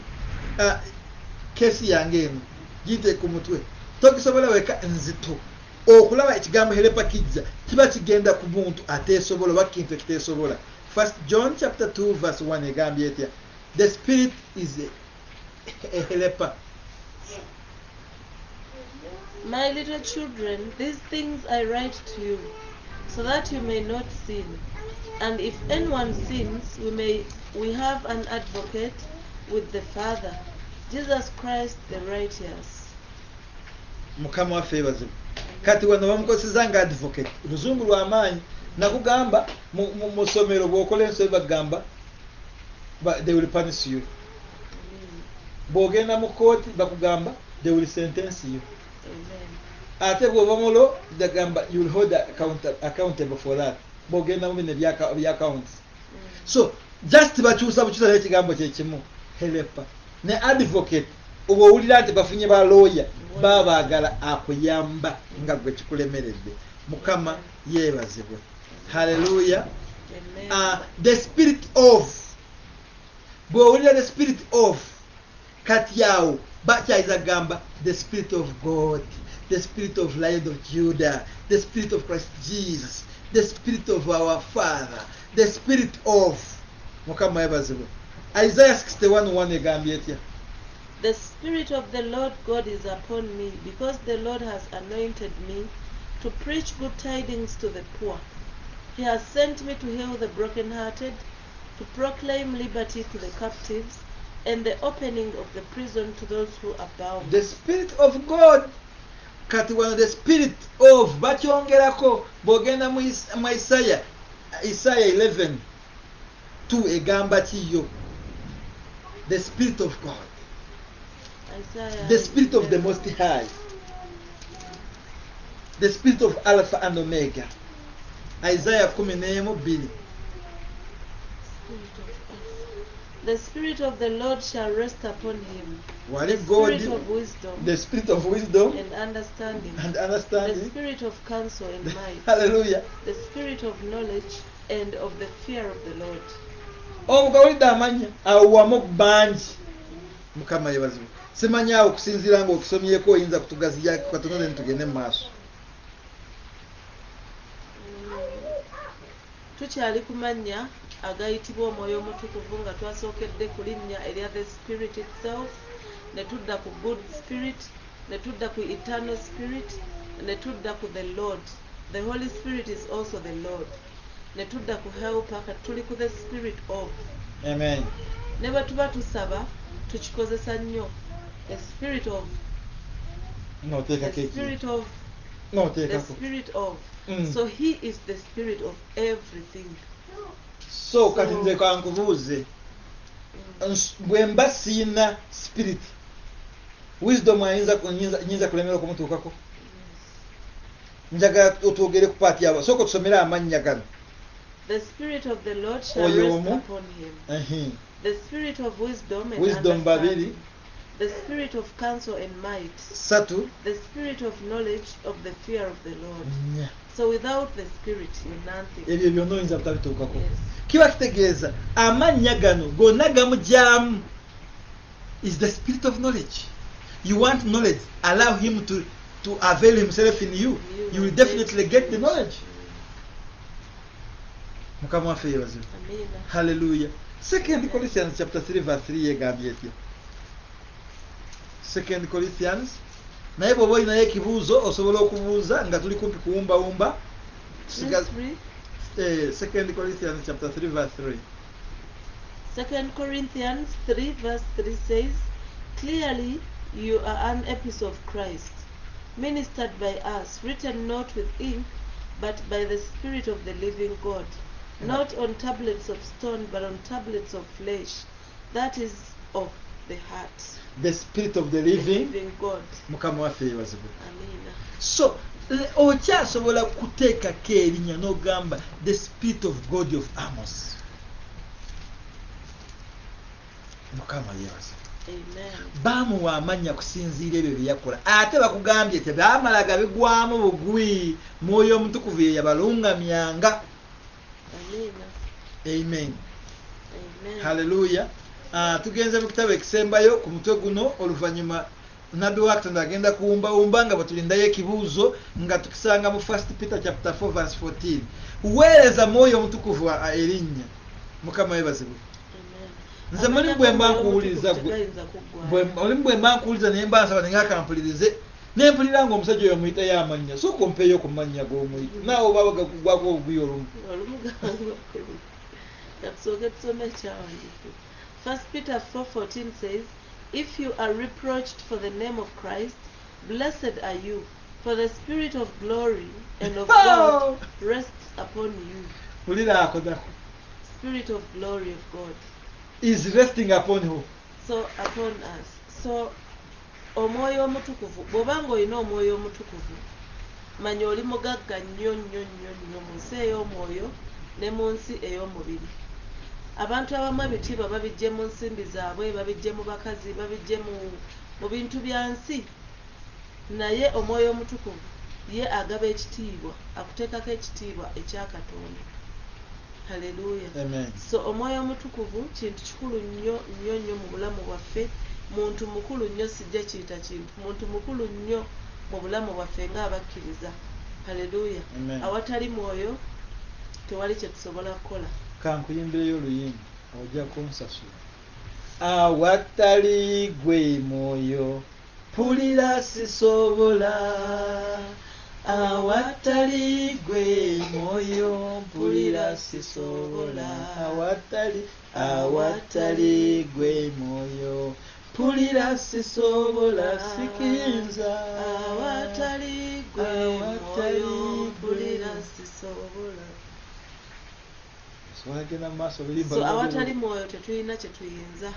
kesi yange eno gite ku mutwe. Tokisobola wekka nzito. Okulaba ekigambo helepa kijja kiba kigenda ku muntu ateesobola oba kintu ekiteesobola. 1 John chapter 2 verse 1 egambye etya? The Spirit is a helper. My little children, these things I write to you, so that you may not sin. And if anyone sins, we have an advocate with the Father, Jesus Christ the righteous. Mukama waffe yeebazibwe. Kati wano bamukozesa nga advocate luzungu lw'amaanyi. Nakugamba mu ssomero bw'okola ensonga bagamba they will punish you. bw'ogenda mu kooti bakugamba they will sentence you. Amen. Ate bw'oba mulo bagamba you will hold accountable for that. Bw'ogenda mu bino bya accounts. So just bakyusa bukyusa n'ekigambo kye kimu helper ne advocate oba owulira nti bafunye ba lawyer baba baagala akuyamba nga gwe kikulemeredde. Mukama yeebazibwe. Hallelujah. The spirit of bw'owulira the spirit of kati yawo bakyayiza gamba the spirit of God, the spirit of Lion of Judah, the spirit of Christ Jesus, the spirit of our Father, the spirit of Mukama yeebazibwe. Isaiah 61:1 egambye etya? The spirit of the Lord God is upon me, because the Lord has anointed me to preach good tidings to the poor. He has sent me to heal the brokenhearted, to proclaim liberty to the captives, and the opening of the prison to those who are bound. The spirit of God. Kati wano the spirit of bakyongerako bw'ogenda mu Isaiah 11:2 egamba kiyo. The spirit of God. Isaiah The spirit of the 11. Most High. The spirit of Alpha and Omega. Isaiah 11:2. The spirit of the Lord shall rest upon him. What The if God? spirit of wisdom The spirit of wisdom and understanding. and The understanding. spirit of counsel and might. Hallelujah. The spirit of knowledge and of the fear of the Lord. Omugawulidde amanya awo wamu bangi. Mukama yeebazibwe. Simanyi awo okusinziira ng'okusomyeko oyinza kutugaziyaako katono ne tugende mu maaso. Tukyali ku mannya agayitibwa omwoyo omutukuvu nga twasookedde ku linnya erya the spirit itself, ne tudda ku good spirit, ne tudda ku eternal spirit, ne tudda ku the Lord. The Holy Spirit is also the Lord. Ne tudda ku helper, kati tuli ku the spirit of. Amen. Ne bwe tuba tusaba tukikozesa nnyo the spirit of, N'oteekako the eki. spirit of, the N'oteekako. spirit of. Mm. So he is the spirit of everything. So kati nze kankubuuze. Bwe mba siina spirit, wisdom nyinza kulemerwa okumutuukako. Njagala otwogere ku paati yabo. Sooka tusomere amannya gano. The spirit of the Lord shall Oyo rest omu. upon him. The spirit of wisdom and Wisdom babiri. understanding. The spirit of counsel and might. Satu. The spirit of knowledge of the fear of the Lord. Nnya. So without the spirit you're nothing. Ebyo byonna oyinza butabituukako. Yes. Kiba kitegeeza amannya gano gonna gamugyamu is the spirit of knowledge. You want knowledge, allow him to avail himself in you. You will definitely get the knowledge. Mukama waffe yeebazibwe. Amen. Hallelujah. 2 Corinthians chapter 3 verse 3 yegambye etya? 2 Corinthians. Naye bw'oba olinayo ekibuuzo osobola okubuuza nga tuli kumpi kuwumbawumba. Let's read. 2 Corinthians chapter 3 verse 3. 2 Corinthians 3 verse 3 says, "Clearly you are an epistle of Christ, ministered by us, written not with ink, but by the Spirit of the living God, not on tablets of stone, but on tablets of flesh, that is of the heart." The spirit of the The living. living God. Mukama waffe yeebazibwe. Amen. So okyasobola kuteekako erinnya n'ogamba the spirit of God of Amos. Mukama yeebazibwe. Amen. Baamuwa amannya kusinziira ebyo bye yakola ate bakugambye nti baamala gabigwamu bugwi mwoyo omutukuvu ye yabalungamyanga. Amen. Amen. Amen. Hallelujah. Tugenze mu kitabo ekisembayo ku mutwe guno oluvannyuma nabbi wa Katonda agenda kuwumbawumba nga batulindayo ekibuuzo nga tukisanga mu 1 Peter chapter 4 verse 14. Weereza mwoyo omutukuvu erinnya. Mukama yeebazibwe. Nze mulimu bwe mba nkuwuliriza mulimu bwe mba nkuwuliriza naye mba nsaba nenga akampulirize ne mpulira ng'omusajja oyo muyitayo amannya sooka ompeeyo ku mannya g'omuyita naawe oba gakugwako obugwi olumu. Katusooke tusome ekyawandiikibwa. 1 Peter 4:14 says, "If you are reproached for the name of Christ, blessed are you, for the spirit of glory and of God rests upon you." Ulira ako nako. Spirit of glory of God. Is resting upon who? So upon us. So omwoyo omutukuvu bw'obanga olina omwoyo omutukuvu manya oli mugagga nnyo nnyo nnyo nnyo mu nsi ey'omwoyo ne mu nsi ey'omubiri. Abantu abamu ebitiibwa babijje mu nsimbi zaabwe, babijje mu bakazi, babijje mu bintu bya nsi, naye omwoyo omutukuvu ye agaba ekitiibwa, akuteekako ekitiibwa ekya Katonda. Haleluya. So omwoyo omutukuvu kintu kikulu nnyo nnyo nnyo mu bulamu bwaffe. Muntu mukulu nnyo, sijja kiyita kintu, muntu mukulu nnyo mu bulamu bwaffe ng'abakkiriza. Haleluya. Awatali mwoyo tewali kye tusobola kukola. Kankuyimbireyo oluyimba ojja kunsasula. Awatali gwe mwoyo pulira sisobola. Awatali gwe mwoyo mpulira sisobola. Awatali gwe mwoyo pulira sisobola sikiyinza. Awatali gwe mwoyo pulira sisobola. So awatali mwoyo tetulina kye tuyinza.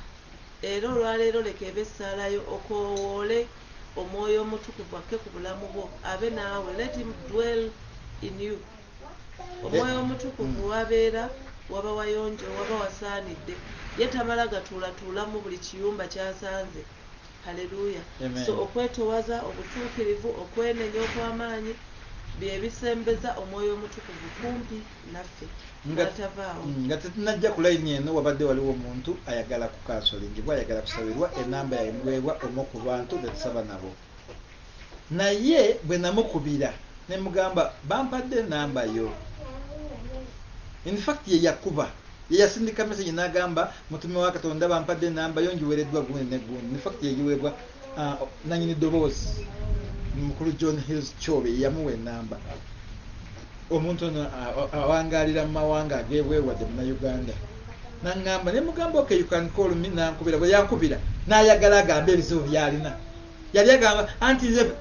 Era olwaleero leka ebe essaalayo okoowoole omwoyo omutukuvu akke ku bulamu bwo, abe naawe. Let him dwell in you. Omwoyo omutukuvu wabeera waba wayonjo, waba wasaanidde. Ye tamala gatuulatuulamu buli kiyumba kyasanze. Haleluya. So okwetowaza, obutuukirivu, okwenenya okw'amaanyi bye bisembeza omwoyo omutukuvu kumpi naffe. Nga tetunajja ku layini eno wabadde waliwo omuntu ayagala kukansolingibwa, ayagala kusabirwa, enamba yayiweebwa omu ku bantu betusaba nabo. Naye bwe namukubira ne mugamba bampadde enamba yo. In fact ye yakuba, ye yasindika message n'agamba mutume wa Katonda bampadde enamba yo njiweereddwa gundi ne gundi. In fact ye yiweebwa nanyini ddoboozi mukulu John Hills Kyobe yamuwa enamba. Omuntu ono awangaalira mu mawanga ag'ebwewadde Munnayuganda. N'aŋŋamba ne mugamba okay you can call me, n'ankubira. Bwe yankubira n'ayagala agambe ebizibu by'alina. Yali agamba anti nze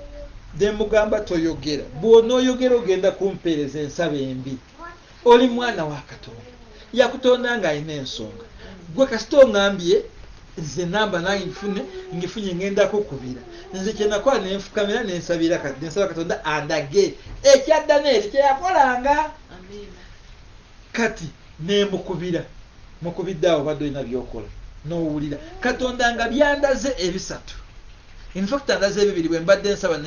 de mugamba toyogera. Bw'onooyogera ogenda kumpeereza ensaba embi. Oli mwana wa Katonda. Yakutonda ng'alina ensonga. Gwe kasita oŋŋambye nze namba nange ngifunye ngenda kukubira. Nze kye nakola ne nfukamira ne nsaba Katonda andage ekyadda n'eri kye yakolanga. Kati ne mukubira. Mukubidde awo badde olina by'okola n'owulira. Katonda nga byandaze ebisatu. In fact andaze ebibiri bwe mbadde nsaba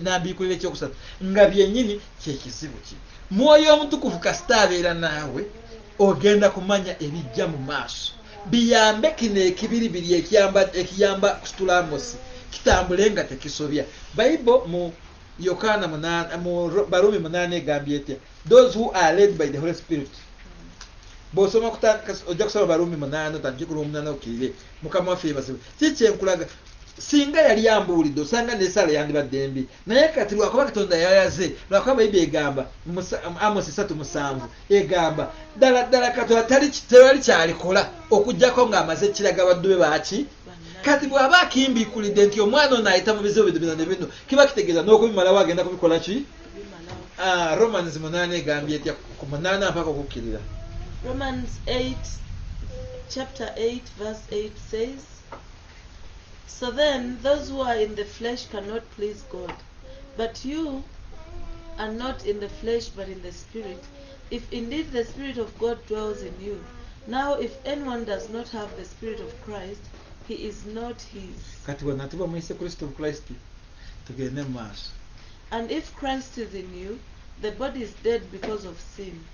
n'ambiikulira ekyokusatu nga byennyini kyekizibu ki. Mwoyo omutukuvu kasita abeera naawe ogenda kumanya ebijja mu maaso. Biyambe kino ekibiribiri ekiyamba kusitula amosi kitambule nga tekisobya. Bible mu Yokaana mu Barumi 8 egambye etya? Those who are led by the Holy Spirit. Bw'osoma ojja kusoma Barumi 8 otandike ku lw'omunaana okirire. Mukama waffe yeebazibwe. Kiki enkulaga? Singa yali yambuulidde osanga n'essaala yandibadde mbi. Naye kati lwakuba Katonda yayaze, lwakuba Bayibuli egamba Amosi 3:7 egamba ddala ddala Katonda tewali kyalikola okuggyako ng'amaze ekiraga baddu be baaki. Kati bw'aba akimbiikulidde nti omwana ono ayita mu bizibu bino ne bino, kiba kitegeeza n'okubimalawo agenda kubikola ki? Romans 8 egambye etya ku 8 mpaka okukkirira. Romans 8 chapter 8 verse 8 says, so then those who are in the flesh cannot please God. But you are not in the flesh but in the Spirit, if indeed the Spirit of God dwells in you. Now if anyone does not have the Spirit of Christ, he is not his. Kati bwe natuba mu Yesu Kristo Kristo tugende mu maaso. And if Christ is in you, the body is dead because of sin,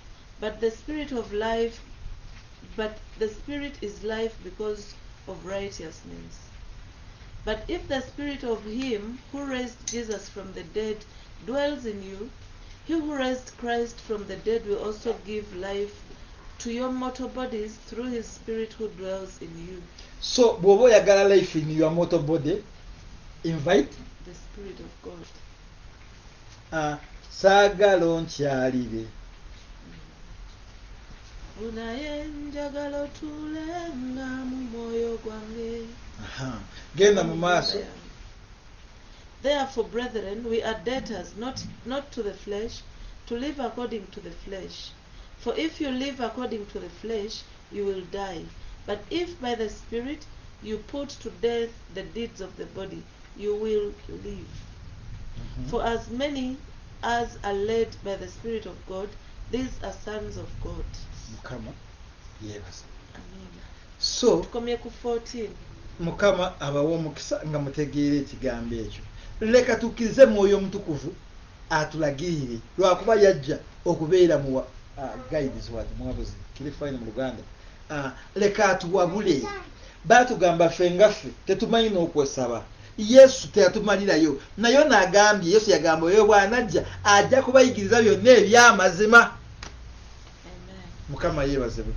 but the Spirit is life because of righteousness. But if the Spirit of him who raised Jesus from the dead dwells in you, he who raised Christ from the dead will also give life to your mortal bodies through his Spirit who dwells in you. So bw'oba oyagala life in your mortal body, invite the Spirit of God. Saagala onkyalire. Unaye njagala otuulenga mu mwoyo gwange. Genda mu maaso. Therefore, brethren, we are debtors, not to the flesh, to live according to the flesh. For if you live according to the flesh, you will die. But if by the Spirit you put to death the deeds of the body, you will live. For as many as are led by the Spirit of God, these are sons of God. Mukama yebaza. Amen. So Tukomye ku 14. Mukama abawa omukisa nga mutegeera ekigambo ekyo. Leka tukkirize Mwoyo Omutukuvu atulagirire lwakuba yajja okubeera mu guides wati mwabuzi kiri fine mu Luganda. Leka atuwabule. Batugamba ffe ngaffe tetumanyi n'okwesaba. Yesu teyatumalirayo nayo n'agambye, Yesu yagamba oyo bw'anajja ajja kubayigiriza byonna eby'amazima. Mukama yeebazibwe.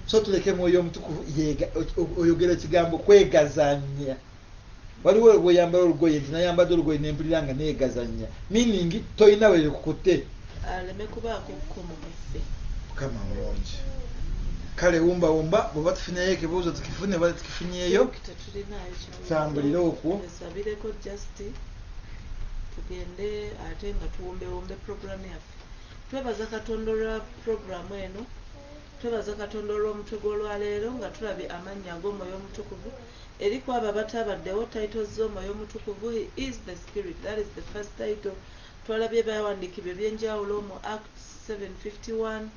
So tuleke Mwoyo Omutukuvu oyogera ekigambo kwegazanya. Waliwo bw'oyambala olugoye nti nayambadde olugoye nempulira nga neegazanya, meaning toyina we likukutte. Aleme kubaako okukomo muffe. Mukama mulungi. Kale wumba bw'oba tufunyeyo ekibuuzo tukifune bali tukifunyeyo. Tambulira okwo. Sabireko just tugende ate nga tuwumbe program yaffe. Twebaza Katonda olwa program eno. Twebaza Katonda olw'omutwe gw'olwaleero nga tulabye amannya ag'Omwoyo Omutukuvu. Eri ku abo abatabaddewo titles z'Omwoyo Omutukuvu, He is the Spirit. That is the first title. Twalabye byawandiikibwa ebyenjawulo mu Acts 7:51,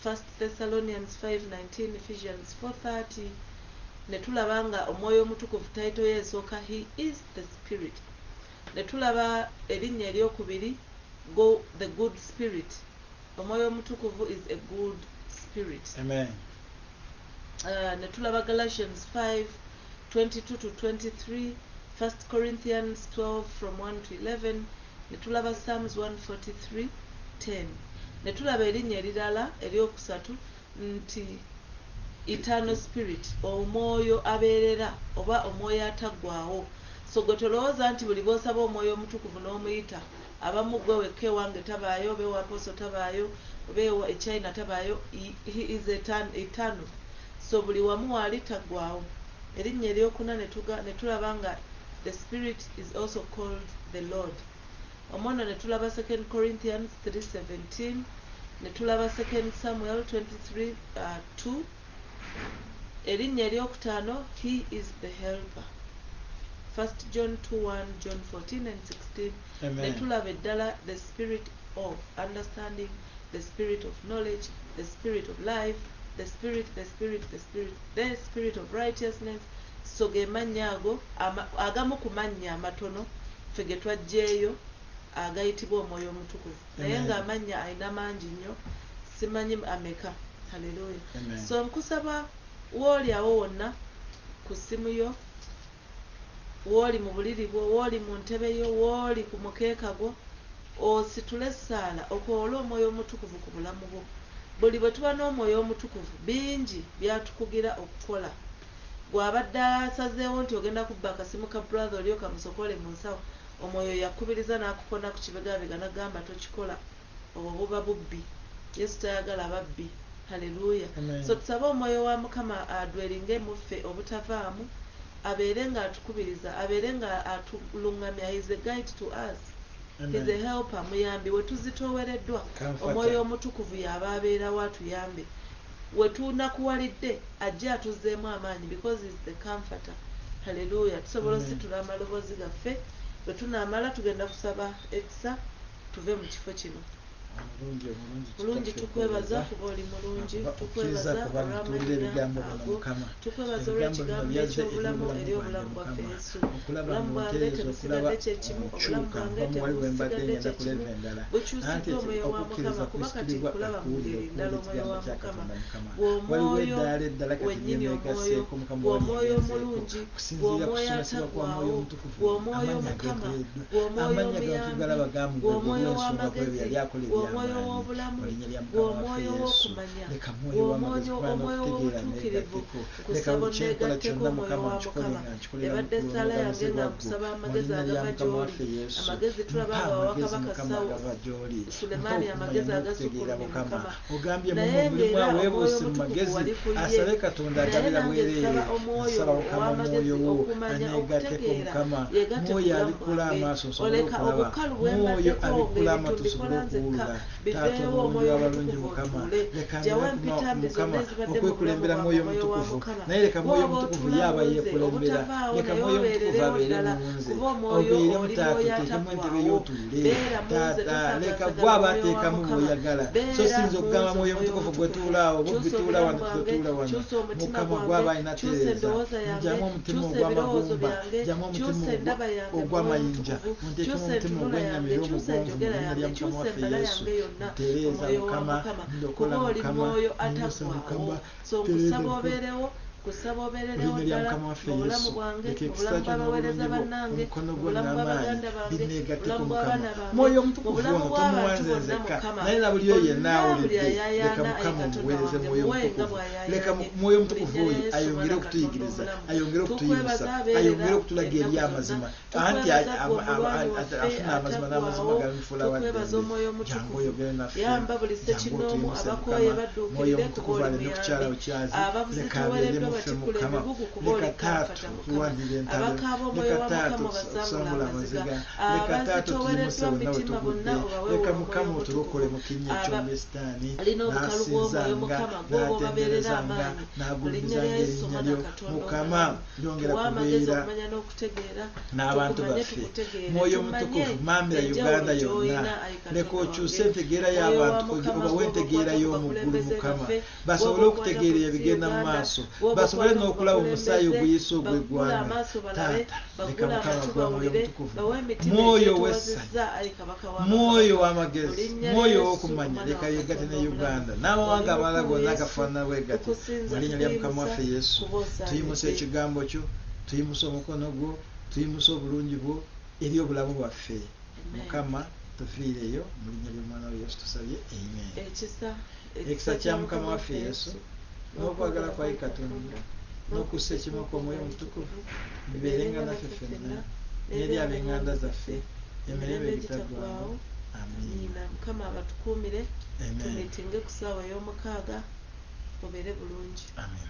1 Thessalonians 5:19, Ephesians 4:30. Ne tulaba nga Omwoyo Omutukuvu title y'esooka He is the Spirit. Ne tulaba erinnya eryokubiri the Good Spirit. Omwoyo Omutukuvu is a good spirit. Amen. Ne tulaba Galatians 5:22-23, 1 Corinthians 12 from 1 to 11, ne tulaba Psalms 143:10. Ne tulaba erinnya erirala eryokusatu nti eternal spirit, omwoyo abeerera oba omwoyo ataggwaawo. So gwe tolowooza nti buli bw'osaba Omwoyo Omutukuvu n'omuyita abamu gwe wekka ewange tabaayo, beewa Apostle tabaayo, beewa eChina tabaayo. He is eternal. So buli wamu waali taggwaawo. Erinnya eryokuna ne tulaba nga the Spirit is also called the Lord. Omwana ne tulaba 2 Corinthians 3:17, ne tulaba 2 Samuel 23:2. Erinnya eryokutaano He is the helper. 1 John 2:1, John 14:16. Ne tulaba eddala the spirit of understanding, the spirit of knowledge, the spirit of life, the spirit of righteousness. So ge mannya ago agamu ku mannya amatono ffe ge twajjeeyo agayitibwa Omwoyo Omutukuvu. Naye nga amannya alina mangi nnyo, simanyi ameka. Haleluya. So nkusaba wooli awo wonna ku ssimu yo, wooli mu buliri bwo, wooli mu ntebe yo, wooli ku mukeeka gwo, ositule essaala okwola Omwoyo Omutukuvu ku bulamu bwo. Buli bwe tuba n'Omwoyo Omutukuvu bingi byatukugira okukola. Bw'abadde asazeewo nti ogenda kubba akasimu ka brother oli okamusokole mu nsawo, Omwoyo yakubiriza n'akukona ku kibegabega n'agamba tokikola, obwo buba bubbi. Yesu tayagala babbi. Haleluya. So tusabe Omwoyo wa Mukama adweringe mu ffe obutavaamu, abeere nga atukubiriza, abeere nga atulungamya. He is a guide to us. He is a helper, muyambi we tuzitoowereddwa. Omwoyo Omutukuvu y'aba abeerawo atuyambe. We tunakuwalidde ajja atuzzeemu amaanyi because he is the comforter. Haleluya. Tusobola ositula amaloboozi gaffe, bwe tunaamala tugenda kusaba ekisa tuve mu kifo kino. Mulungi tukwebaza kuba oli mulungi, tukwebaza olw'amannya ago, tukwebaza olw'ekigambo eky'obulamu eri obulamu bwaffe Yesu. Obulamu bwange tebusigadde kyekimu, obulamu bwange tebusigadde kyekimu, bukyusiddwa Omwoyo wa Mukama kuba kati nkulaba mu ngeri ndala Omwoyo wa Mukama. Bw'omwoyo wennyini, bw'omwoyo omulungi, bw'omwoyo ataggwaawo, bw'omwoyo Mukama, bw'omwoyo omuyambi, bw'omwoyo w'amagezi, bw'omwoyo w'obulamu, bw'omwoyo w'okumanya, bw'omwoyo w'obutuukirivu. Nkusaba onneegatteko Omwoyo wa Mukama. Ebadde essaala yange nga nkusaba amagezi agava gy'oli. Amagezi tulaba nga wawa Kabaka Sulemaani amagezi agasukkulumye Mukama. Naye ng'era Omwoyo Omutukuvu wali ku ye. Naye nange nsaba Omwoyo ow'amagezi okumanya, okutegeera yeegatte ku bulamu bwange. Oleka obukalu bwe mbaddeko ng'ebintu mbikola nzekka. biveewo omwoyo omutukuvu otuule jawo empitambi zonna ezibadde mu bulamu bwange omwoyo wa Mukama naye leka mwoyo omutukuvu yaba yekulembera leka mwoyo omutukuvu abeere munze obeere mutaata oteekemu entebe y'otuule taata leka gwe abateekamu bw'oyagala so sinza okugamba mwoyo omutukuvu gwe tuulaawo bubituula wano tututuula wano Mukama gwaba alina tereeza njamu omutima ogw'amagumba njamu omutima ogw'amayinja munteekemu omutima ogw'ennyamira omugonvu mu linnya lya Mukama waffe Yesu tereeza Mukama ndokola Mukama nyusa Mukama tereeza kusaba obeererewo ddala mu bulamu bwange mu bulamu bw'abaweereza bannange mu bulamu bw'abaganda bange mu bulamu bw'abaana bange mu bulamu bw'abantu bonna Mukama naye na buli oyo yenna awulidde leka Mukama omuweereze mwoyo omutukuvu leka mwoyo omutukuvu oyo ayongere okutuyigiriza ayongere okutuyimusa ayongere okutulaga eri amazima anti afuna amazima n'amazima galimufuula wadde jangu oyogere naffe yamba buli ssekinoomu abakooye badduukirire ku buli muyange abavuzi tuweereddwa batikula ebibugu kuba oli kaafata Mukama abakaaba omwoyo wa Mukama basangula amaziga abazitoowereddwa mu mitima bonna leka Mukama otulokole mu kinnya eky'omesitaani alina obukalu bw'omwoyo Mukama gw'oba obabeerera amaanyi mu linnya lya Yesu Mwana Katonda Mukama yongera kubeera okumanya n'okutegeera n'abantu baffe mwoyo omutukuvu maamira Uganda yonna leka okyuse entegeera y'abantu obawe entegeera y'omuggulu Mukama basobole okutegeera ebigenda mu maaso basobole n'okulaba omusaayi oguyisa ogw'eggwanga taata leka Mukama gwa mwoyo omutukuvu mwoyo w'essanyu mwoyo w'amagezi mwoyo w'okumanya leka yeegate ne Uganda n'amawanga amalala gonna agafaanana bwe gati mu linnya lya Mukama waffe Yesu tuyimusa ekigambo kyo tuyimusa omukono gwo tuyimusa obulungi bwo eri obulamu bwaffe Mukama tufiireyo mu linnya ly'omwana wa Yesu tusabye amen ekisa kya Mukama waffe Yesu n'okwagala kwa Katonda n'okussa ekimu kw'omwoyo omutukuvu bibeerenga naffe ffenna n'eri ab'enganda zaffe emirembe egitaggwaawo amiina Mukama abatukuumire tumiitinge ku ssaawa ey'omukaaga mubeere bulungi amen.